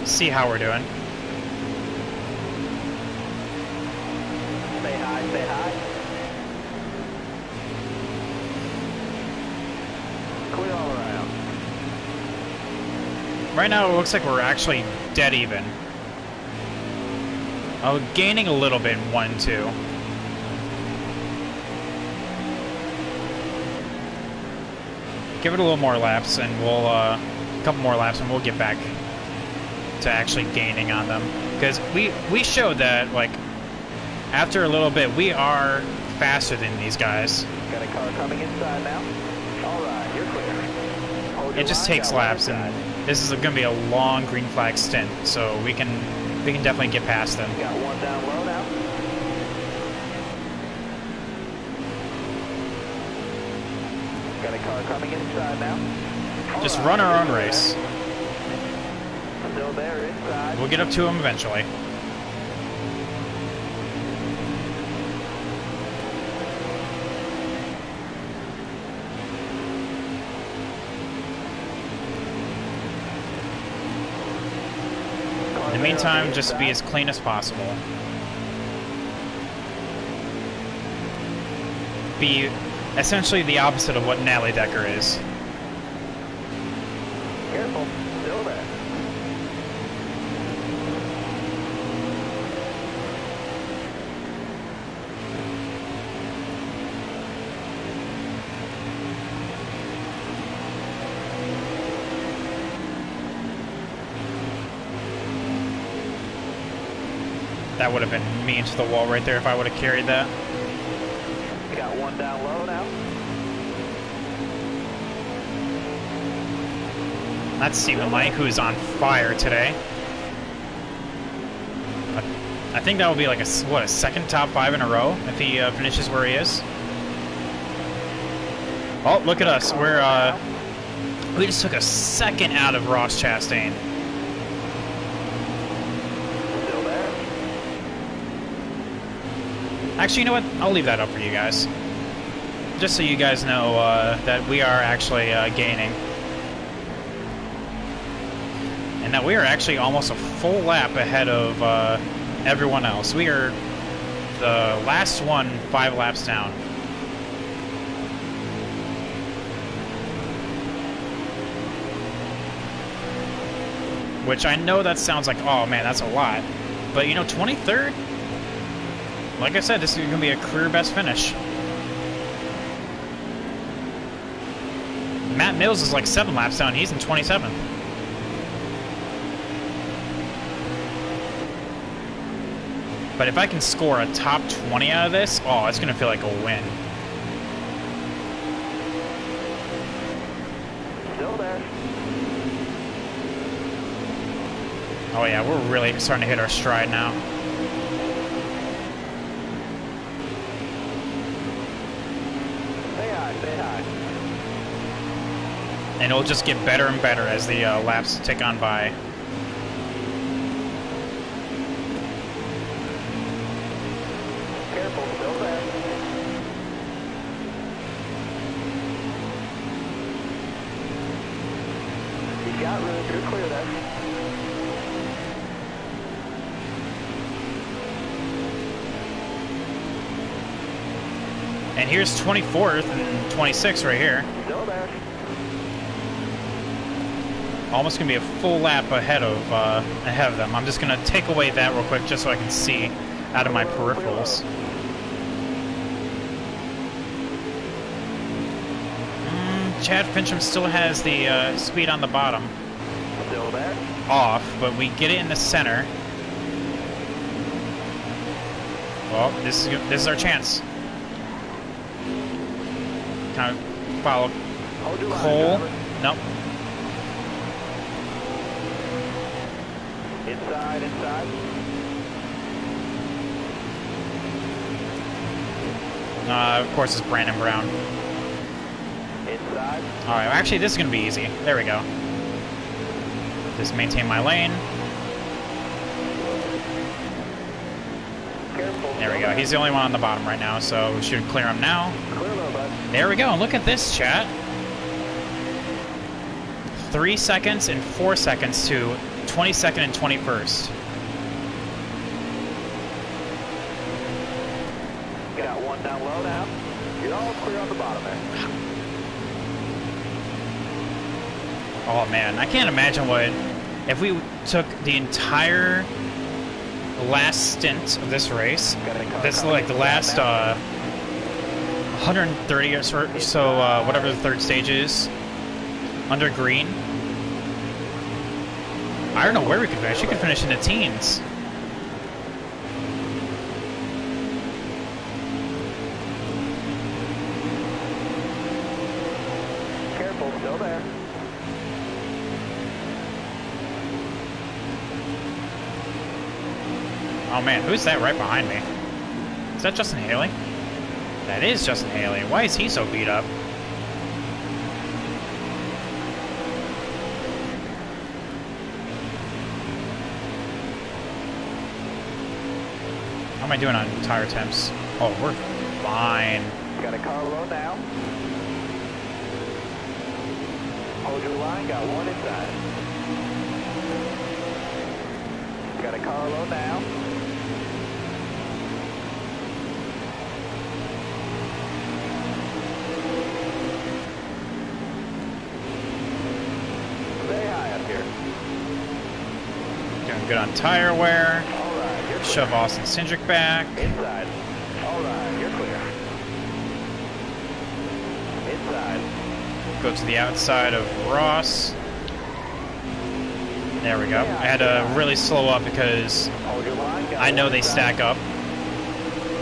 see how we're doing. Stay high, stay high. Clear all around. Right now, it looks like we're actually dead even. Oh, gaining a little bit in 1 and 2. Give it a little more laps, and we'll a couple more laps, and we'll get back to actually gaining on them. Because we showed that, like, after a little bit, we are faster than these guys. Got a car coming inside now. All right, you're clear. Hold your It just line, takes got one laps, inside. and this is going to be a long green flag stint, so we can definitely get past them. Got one down low now. Got a car coming inside now. All Just right, run our own you're clear. race. Still there inside. We'll get up to them eventually. In the meantime, just be as clean as possible. Be essentially the opposite of what Natalie Decker is. Careful. Still there. That would have been me into the wall right there if I would have carried that. Got one down low now. That's Stephen Lang, who's on fire today. I think that will be like a second top 5 in a row if he finishes where he is. Oh, look at us. We just took a second out of Ross Chastain. Still there. Actually, you know what? I'll leave that up for you guys. Just so you guys know that we are actually gaining. And that we are actually almost a full lap ahead of everyone else. We are the last one 5 laps down. Which I know that sounds like, oh man, that's a lot. But you know, 23rd? Like I said, this is going to be a career best finish. Matt Mills is like 7 laps down. He's in 27th. But if I can score a top 20 out of this, oh, it's going to feel like a win. Still there. Oh yeah, we're really starting to hit our stride now. Stay high, stay high. And it'll just get better and better as the laps tick on by. Careful, still there. You got room, you're clear there. And here's 24th and 26th right here. Still there. Almost gonna be a full lap ahead of them. I'm just gonna take away that real quick just so I can see out of my peripherals. Chad Fincham still has the speed on the bottom. Still there? Off, but we get it in the center. Well, this is our chance. Kind of follow Cole. Nope. Inside. Of course, it's Brandon Brown. Inside. All right, actually, this is gonna be easy. There we go. Just maintain my lane. Careful. There we go. He's the only one on the bottom right now, so we should clear him now. Clear low, bud. There we go. And look at this, chat. 3 seconds and 4 seconds to 22nd and 21st. Got one down low now. You're all clear on the bottom there. Oh man, I can't imagine what if we took the entire last stint of this race. This is like the last 130 or so, whatever the third stage is, under green. I don't know where we could finish. You could finish in the teens. Careful, still there. Oh man, who's that right behind me? Is that Justin Haley? That is Justin Haley. Why is he so beat up? How am I doing on tire temps? Oh, we're fine. Got a car low now. Hold your line, got one inside. Got a car low now. Stay high up here. Doing good on tire wear. All right, you're clear. Shove Austin Cindric back. Inside. All right, you're clear. Inside. Go to the outside of Ross. There we go. I had to really slow up because Hold your line, got I know one they inside. stack up.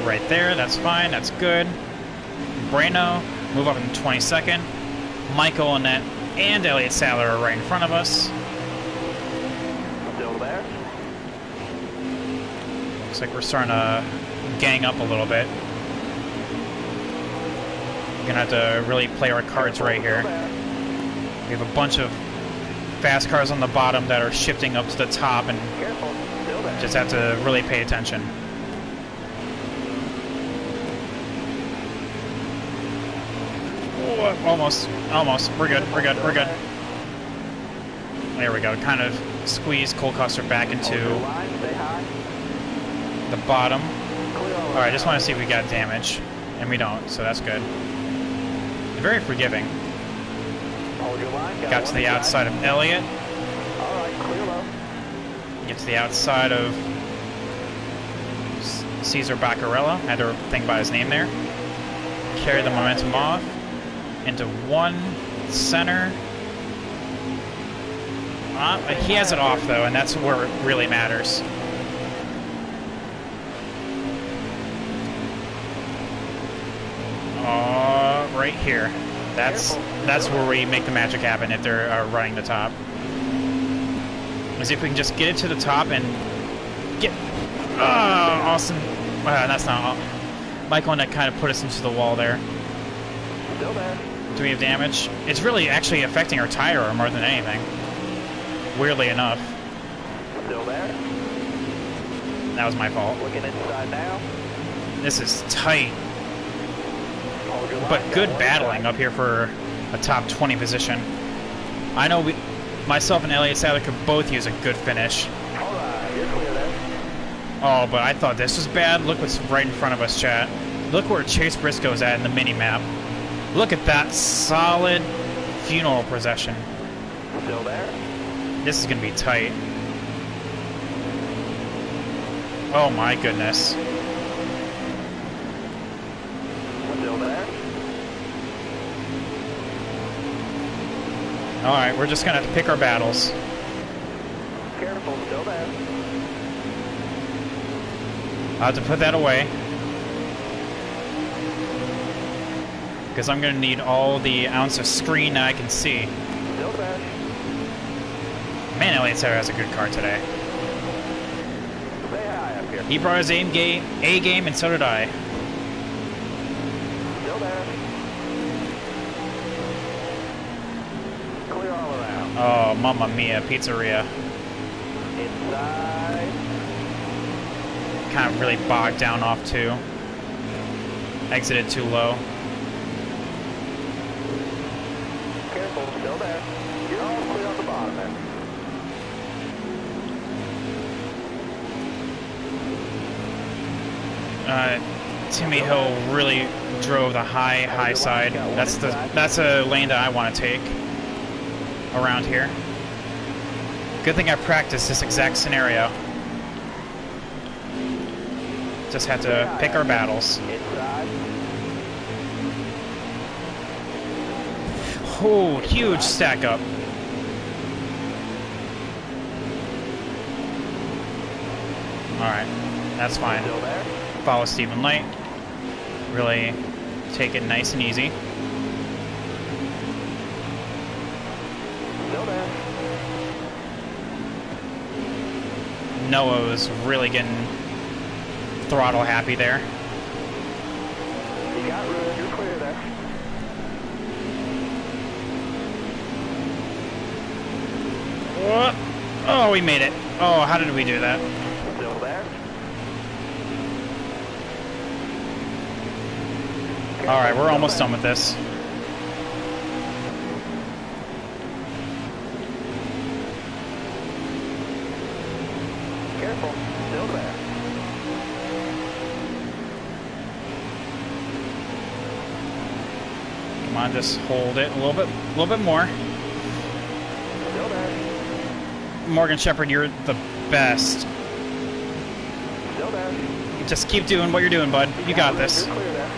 Right there, that's fine, that's good. Brano, move up in 22nd. Michael, Annette, and Elliott Sadler are right in front of us. Still there? Looks like we're starting to gang up a little bit. We're gonna have to really play our cards right here. We have a bunch of fast cars on the bottom that are shifting up to the top, and Careful, still there. just have to really pay attention. Oh, almost. We're good. There we go. Kind of squeeze Cole Custer back Hold into your line, stay high. the bottom. Clear all Alright, I just want to see if we got damage. And we don't, so that's good. Very forgiving. Hold your line, Got to the outside of Elliott. All right, clear low. Get to the outside of Cesar Baccarella. Had to think about his name there. Carry the momentum off. Into one center. He has it off though, and that's where it really matters. Right here. That's where we make the magic happen if they're running the top. Is if we can just get it to the top and get. Awesome. That's not. Michael and that kind of put us into the wall there. Still there. Do we have damage? It's really actually affecting our tire more than anything. Weirdly enough. Still there. That was my fault. Looking inside now. This is tight. Hold your line, But got good one battling inside. up here for a top 20 position. I know myself and Elliott Sadler could both use a good finish. All right, you're clear there. Oh, but I thought this was bad. Look what's right in front of us, chat. Look where Chase Briscoe's at in the mini-map. Look at that solid funeral procession. Still there. This is gonna be tight. Oh my goodness. Still there. Alright, we're just gonna have to pick our battles. Careful, still there. I'll have to put that away. Because I'm gonna need all the ounce of screen that I can see. Still there. Man, Elliott Sarah has a good car today. Stay high up here. He brought his A game, and so did I. Still there. Clear all around. Oh, mamma mia, pizzeria. Inside. Kind of really bogged down off too. Exited too low. Careful, still there. You're all clear on the bottom there. Timmy Hill really drove the high side. That's a lane that I want to take around here. Good thing I practiced this exact scenario. Just had to pick our battles. Inside. Oh, huge stack up. Alright, that's fine. Still there. Follow Stephen Light. Really take it nice and easy. Still there. Noah was really getting throttle happy there. You got room. You're clear there. What? Oh, we made it. Oh, how did we do that? Still there. Alright, we're almost done with this. Careful. Still there. Come on, just hold it a little bit more. Still there. Morgan Shepherd, you're the best. Still there. Just keep doing what you're doing, bud. You got this. You're clear there.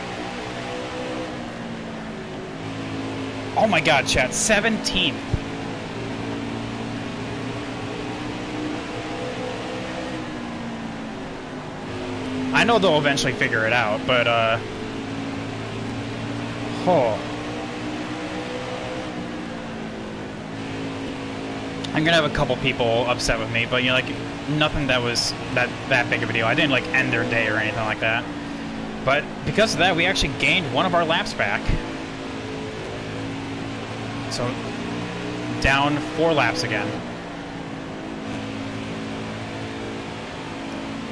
Oh my god, chat. 17th. I know they'll eventually figure it out, but, oh. I'm gonna have a couple people upset with me, but, you know, like, nothing that was that big of a deal. I didn't, like, end their day or anything like that. But because of that, we actually gained one of our laps back. So, down 4 laps again.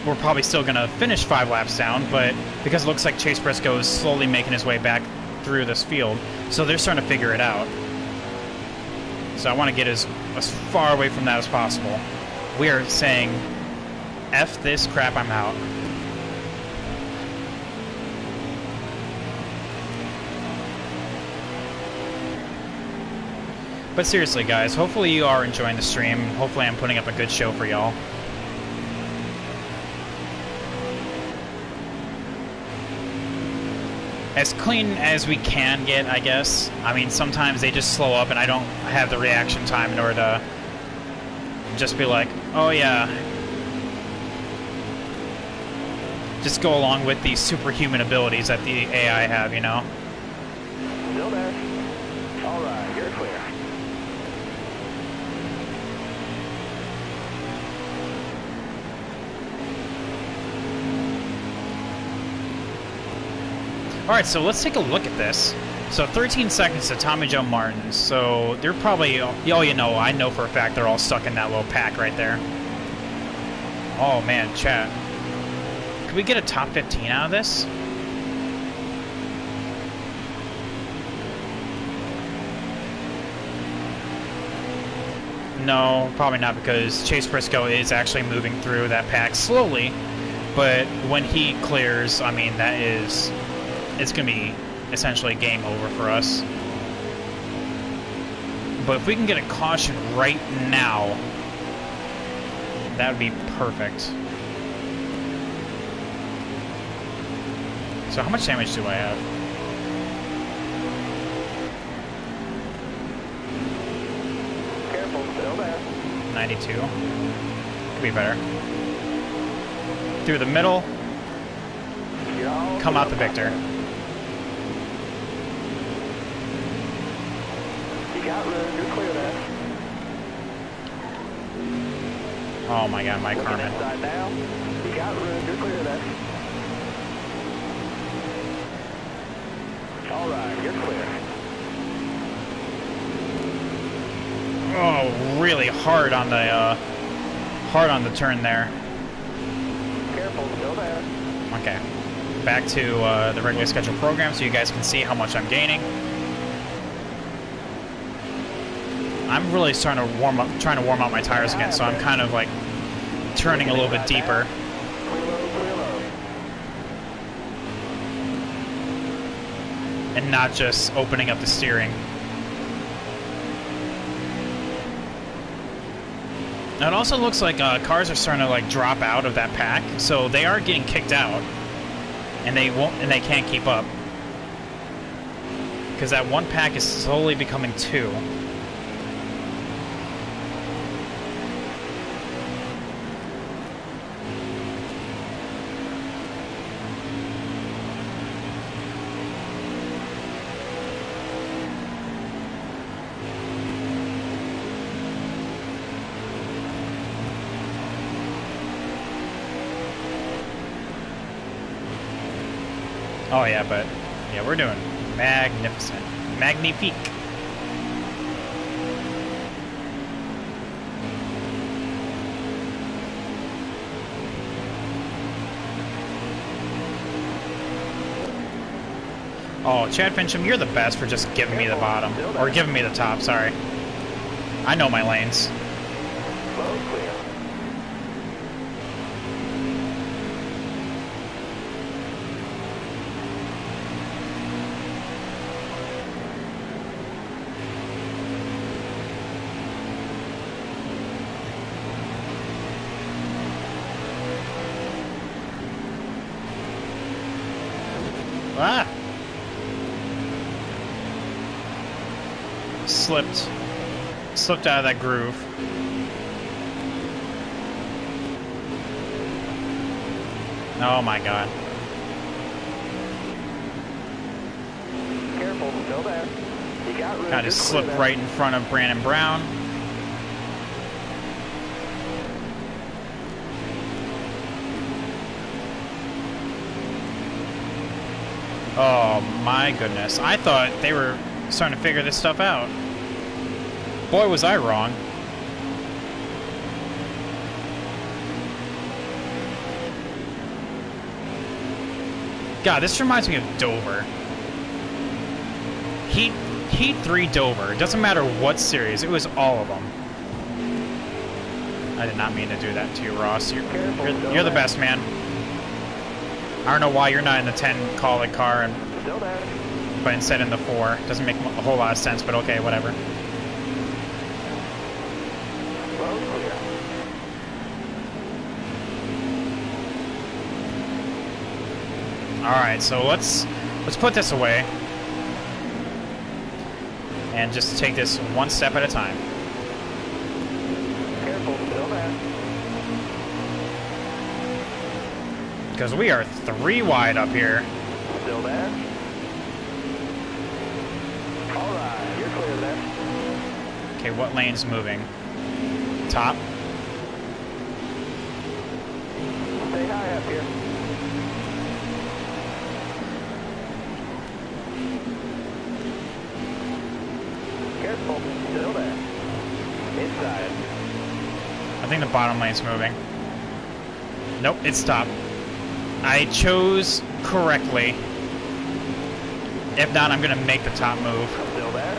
We're probably still going to finish 5 laps down, but because it looks like Chase Briscoe is slowly making his way back through this field, so they're starting to figure it out. So I want to get as far away from that as possible. We are saying, F this crap, I'm out. But seriously, guys, hopefully you are enjoying the stream. Hopefully I'm putting up a good show for y'all. As clean as we can get, I guess. I mean, sometimes they just slow up and I don't have the reaction time in order to just be like, oh yeah. Just go along with the superhuman abilities that the AI have, you know? Still there. All right, you're clear. Alright, so let's take a look at this. So 13 seconds to Tommy Joe Martin. So they're probably, oh, you know, I know for a fact they're all stuck in that little pack right there. Oh man, chat. Could we get a top 15 out of this? No, probably not, because Chase Briscoe is actually moving through that pack slowly. But when he clears, I mean, that is... it's going to be essentially game over for us. But if we can get a caution right now, that would be perfect. So how much damage do I have? Careful, still there. 92. Could be better. Through the middle, come out the victor. You got room, you're clear there. Oh my god, Mike Looking Harmon. inside now. You got room, you're clear there. All right, you're clear. Oh, really hard on the turn there. Careful, still there. Okay, back to the regular scheduled program so you guys can see how much I'm gaining. I'm really starting to trying to warm up my tires again, so I'm kind of like turning a little bit deeper. Clear low, clear low. And not just opening up the steering. Now it also looks like cars are starting to like drop out of that pack, so they are getting kicked out, and they can't keep up because that one pack is slowly becoming two. Oh yeah, but yeah, we're doing magnificent, magnifique. Oh, Chad Fincham, you're the best for just giving me the bottom, or giving me the top. Sorry, I know my lanes. Low, clear. Ah! Slipped out of that groove. Oh my god. Careful, still there. You got room. I just slipped right in front of Brandon Brown. Oh my goodness. I thought they were starting to figure this stuff out. Boy, was I wrong. God, this reminds me of Dover. Heat 3 Dover. It doesn't matter what series. It was all of them. I did not mean to do that to you, Ross. You're the best, man. I don't know why you're not in the 10 Colic car, but instead in the 4. Doesn't make a whole lot of sense, but okay, whatever. Alright, so let's put this away. And just take this one step at a time. Careful, still there. Because we are 3 wide up here. Still there. All right, you're clear there. Okay, what lane's moving? Top. Stay high up here. Careful, still there. Inside. I think the bottom lane's moving. Nope, it's top. I chose correctly. If not, I'm gonna make the top move. Still there.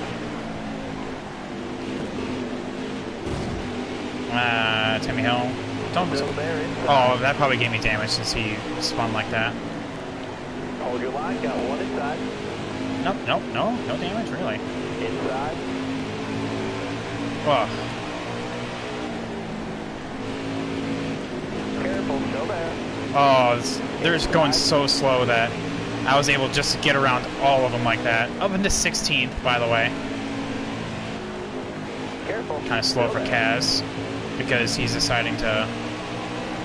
Timmy Hill. Don't. Still there. Oh, that probably gave me damage since he spun like that. Hold your line, got one inside. Nope, no damage, really. Inside. Ugh. Careful, still there. Oh, they're just going so slow that I was able just to get around all of them like that. Up into 16th, by the way. Careful. Kind of slow for Kaz because he's deciding to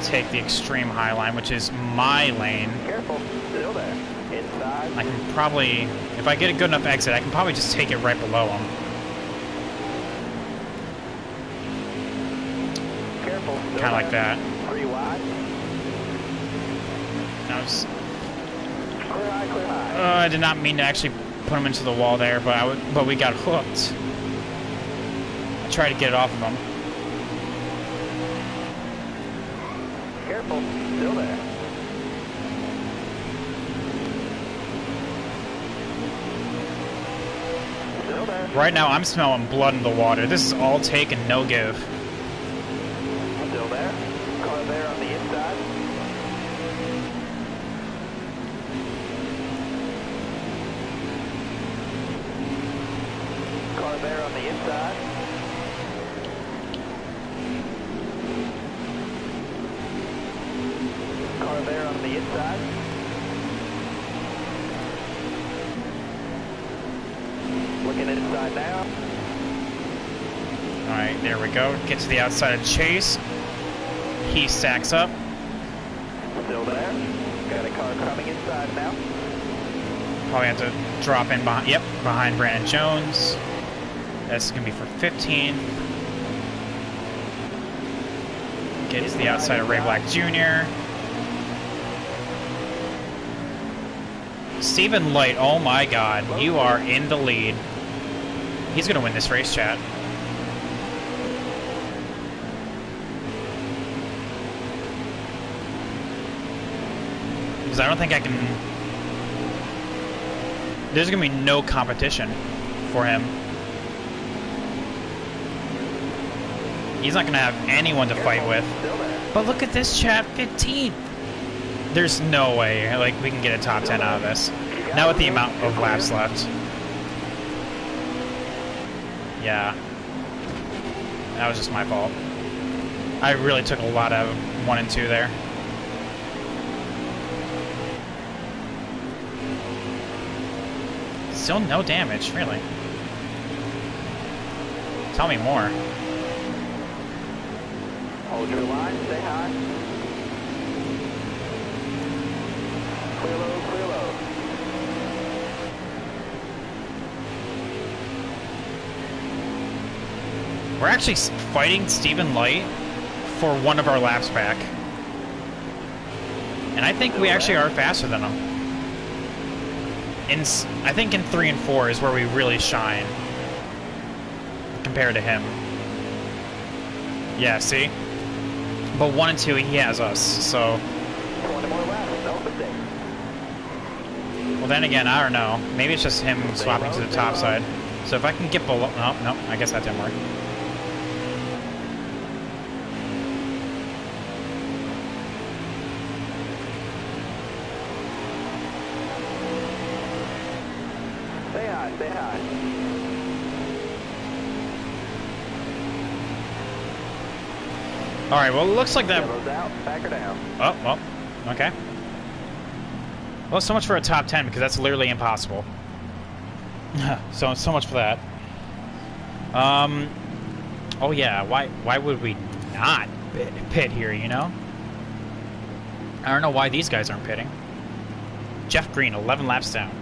take the extreme high line, which is my lane. Careful, still there. Inside. I can probably, if I get a good enough exit, I can probably just take it right below him. Careful, still Kind of like that. 3 wide. Now just, Clear high, clear high. I did not mean to actually put him into the wall there, but we got hooked. I tried to get it off of him. Careful, still there. Still there. Right now, I'm smelling blood in the water. This is all take and no give. Still there. Car there on the inside. Car there on the inside. Car there on the inside. Looking inside now. Alright, there we go. Get to the outside of Chase. He stacks up. Still there. Got a car coming inside now. Probably have to drop in behind, yep, behind Brandon Jones. That's going to be for 15th. Get to the outside of Ray Black Jr. Stephen Light, oh my god, you are in the lead. He's going to win this race, chat. Because I don't think I can... There's going to be no competition for him. He's not going to have anyone to fight with. But look at this chat, 15th. There's no way, like, we can get a top 10 out of this. Not with the amount of laps left. Yeah. That was just my fault. I really took a lot out of 1 and 2 there. Still no damage, really. Tell me more. Hold your line, stay high. Clear low, clear low. We're actually fighting Stephen Light for one of our laps back. And I think we actually are faster than him. I think in 3 and 4 is where we really shine compared to him. Yeah, see? But 1 and 2, he has us, so... 20 more laps, no mistake. Well, then again, I don't know. Maybe it's just him swapping to the top side. So if I can get below... No, I guess that didn't work. Stay high, stay high. Alright, well, it looks like that... Yellow's out, back her down. Oh, well, okay. Well, so much for a top 10, because that's literally impossible. so much for that. Oh yeah, why would we not pit here, you know? I don't know why these guys aren't pitting. Jeff Green, 11 laps down.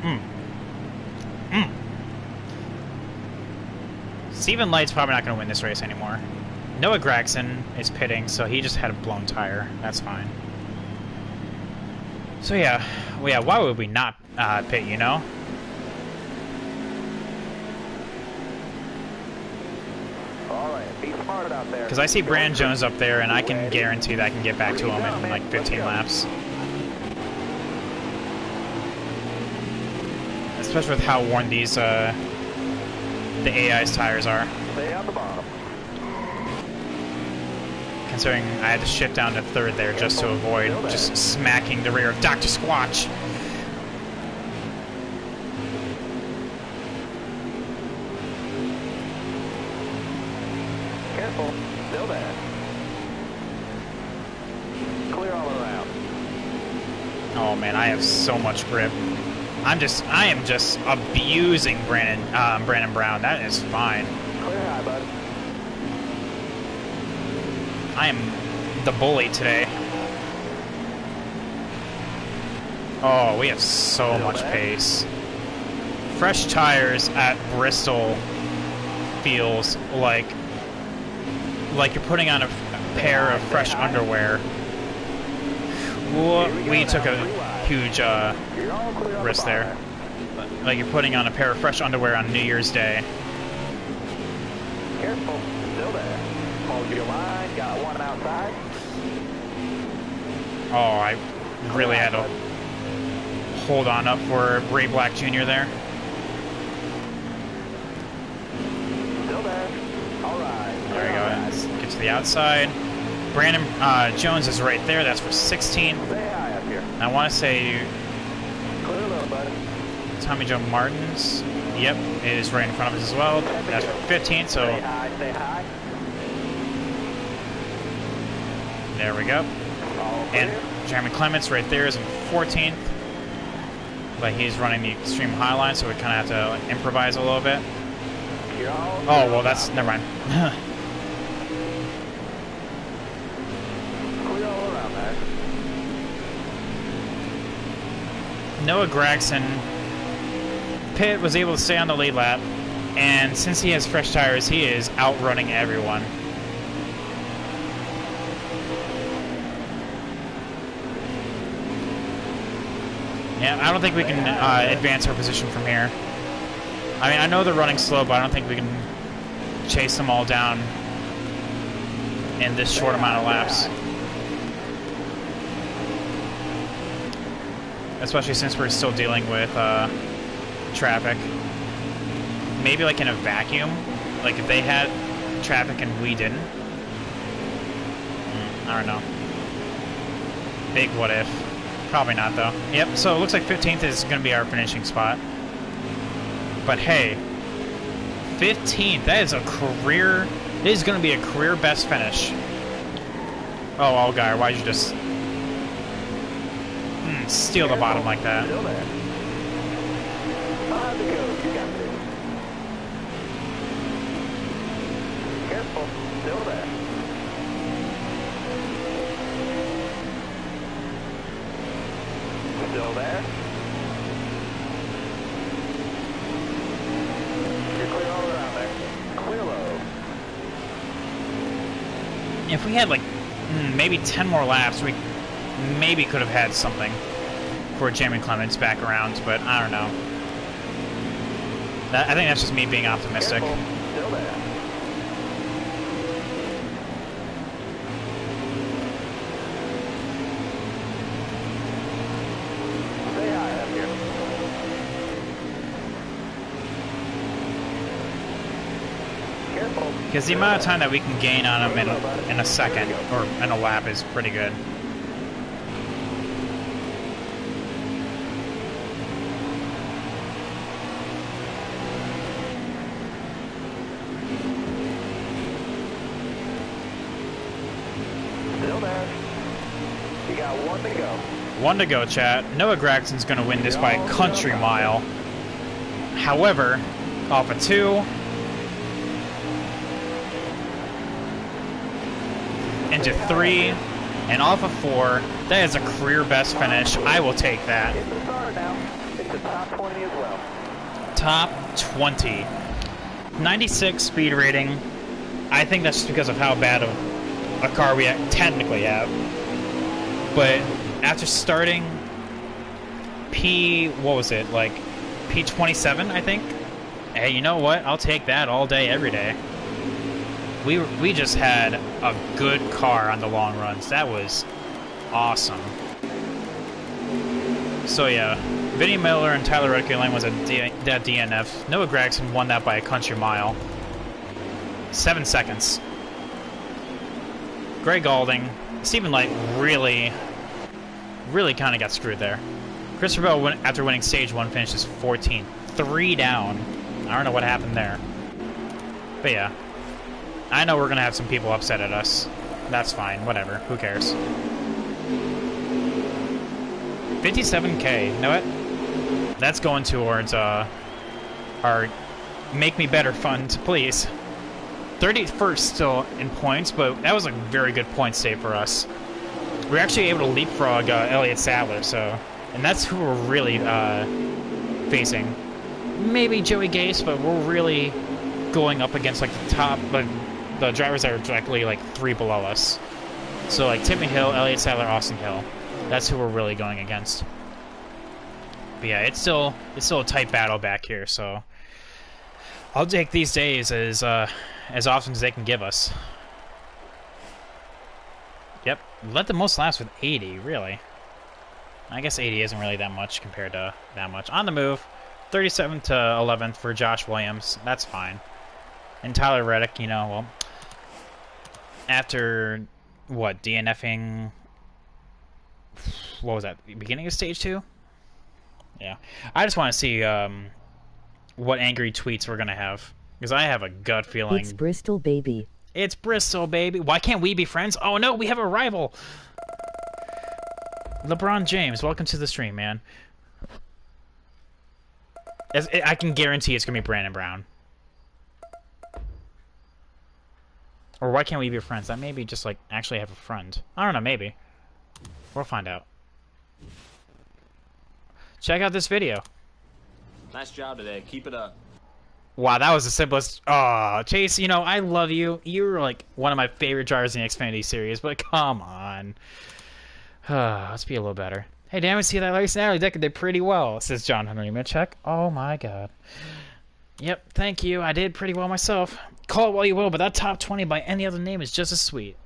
Stephen Light's probably not going to win this race anymore. Noah Gregson is pitting, so he just had a blown tire. That's fine. So yeah, well, yeah, why would we not pit, you know? Alright, be smart out there. Because I see Brandon Jones up there, and I can guarantee that I can get back to him in like 15 laps. Especially with how worn these, the AI's tires are. Stay on the bottom. Considering I had to shift down to 3rd there just to avoid just smacking the rear of Dr. Squatch. Careful. Still there. Clear all around. Oh man, I have so much grip. I am just abusing Brandon Brown. That is fine. Clear high, bud. I am the bully today. Oh, we have so much pace. Fresh tires at Bristol feels like you're putting on a pair of fresh underwear. We took a huge risk there. Like you're putting on a pair of fresh underwear on New Year's Day. Careful. Still there. Hold your line. Got one outside. Oh, I really had to hold on up for Ray Black Jr. there. Still there. All right. There we go. Let's get to the outside. Brandon Jones is right there. That's for 16. Stay high up here. I want to say Clear low, bud. Tommy Joe Martins. Yep, it is right in front of us as well. That's for 15. So Stay high. Stay high. there we go. All clear. And Jeremy Clements right there is in 14th. But he's running the extreme high line, so we kind of have to like, improvise a little bit. You're all Oh, well, that's... never mind. clear all around there. Noah Gragson. Pitt was able to stay on the lead lap, and since he has fresh tires, he is outrunning everyone. Yeah, I don't think we can advance our position from here. I mean, I know they're running slow, but I don't think we can chase them all down in this short amount of laps. Especially since we're still dealing with traffic. Maybe like in a vacuum, like if they had traffic and we didn't. I don't know. Big what if. Probably not though. Yep, so it looks like 15th is going to be our finishing spot. But hey, 15th, that is a career, it is going to be a career best finish. Oh, Allgaier, why'd you just steal the bottom like that? Still there. Behind the coach. You got this. Careful. Still there. Still there. You're clear all around there. Clear low. If we had like maybe 10 more laps, we maybe could have had something for Jamie Clements back around, but I don't know. I think that's just me being optimistic. Careful. Still there. Stay high up here. Careful. Because the amount of time that we can gain on him in a second, or in a lap, is pretty good. Still there. You got one to go. One to go, chat. Noah Gragson's going to win this by a country mile. However, off of 2... into 3, and off of 4, that is a career best finish. I will take that. It's the start now. It's the top 20 as well. Top 20. 96 speed rating. I think that's just because of how bad of a car we technically have. But after starting what was it, like P27, I think? Hey, you know what? I'll take that all day, every day. We just had a good car on the long runs. That was awesome. So yeah, Vinnie Miller and Tyler Redke Lane was that DNF. Noah Gragson won that by a country mile. 7 seconds. Greg Alding, Stephen Light really kind of got screwed there. Christopher Bell, after winning stage 1, finishes 14th. 3 down. I don't know what happened there. But yeah. I know we're gonna have some people upset at us. That's fine, whatever, who cares. 57K, you know what? That's going towards our Make Me Better fund, please. 31st still in points, but that was a very good point save for us. We're actually able to leapfrog Elliott Sadler, so... And that's who we're really facing. Maybe Joey Gase, but we're really going up against like the top, like the drivers that are directly like 3 below us. So like Tipping Hill, Elliott Sadler, Austin Hill. That's who we're really going against. But yeah, it's still a tight battle back here, so I'll take these days as often as they can give us. Yep, led the most laps with 80, really. I guess 80 isn't really that much compared to that much. On the move, 37 to 11th for Josh Williams. That's fine. And Tyler Reddick, you know, well, after, what, DNFing, what was that, beginning of stage 2? Yeah. I just want to see what angry tweets we're going to have. Because I have a gut feeling... It's Bristol, baby. It's Bristol, baby. Why can't we be friends? Oh, no, we have a rival. LeBron James, welcome to the stream, man. I can guarantee it's going to be Brandon Brown. Or why can't we be friends? That maybe just, like, actually have a friend. I don't know, maybe. We'll find out. Check out this video. Nice job today. Keep it up. Wow, that was the simplest. Oh, Chase, you know, I love you. You're, like, one of my favorite drivers in the Xfinity Series, but come on. Let's be a little better. Hey, damn it, see that race? Natalie Decker did pretty well, says John Henry Mitchek. Oh, my God. Yep, thank you. I did pretty well myself. Call it what you will, but that top 20 by any other name is just as sweet.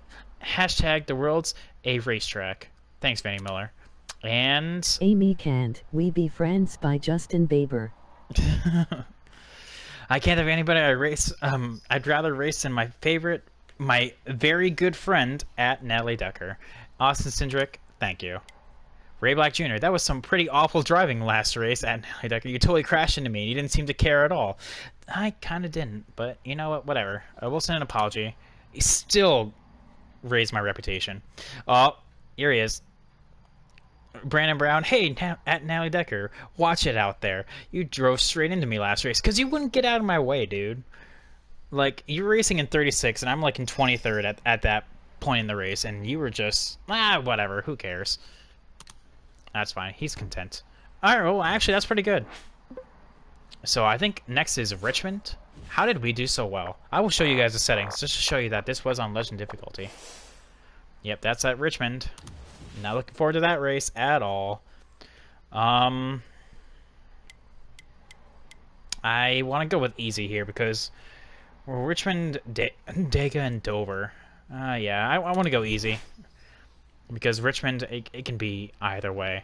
Hashtag the world's a racetrack. Thanks, Vanny Miller. And... Amy Can't We Be Friends by Justin Bieber. I can't have anybody I race. I'd rather race than my very good friend at Natalie Decker. Austin Cindric, thank you. Ray Black Jr., that was some pretty awful driving last race at Natalie Decker. You totally crashed into me. You didn't seem to care at all. I kind of didn't, but you know what? Whatever. I will send an apology. He still raised my reputation. Oh, here he is. Brandon Brown, hey, at Natalie Decker, watch it out there. You drove straight into me last race because you wouldn't get out of my way, dude. Like, you're racing in 36, and I'm like in 23rd at that point in the race, and you were just, whatever, who cares? That's fine, he's content. Alright, well, actually, that's pretty good. So I think next is Richmond. How did we do so well? I will show you guys the settings, just to show you that this was on Legend difficulty. Yep, that's at Richmond. Not looking forward to that race at all. I want to go with easy here because Richmond, Dega, and Dover. Yeah, I want to go easy because Richmond, it can be either way.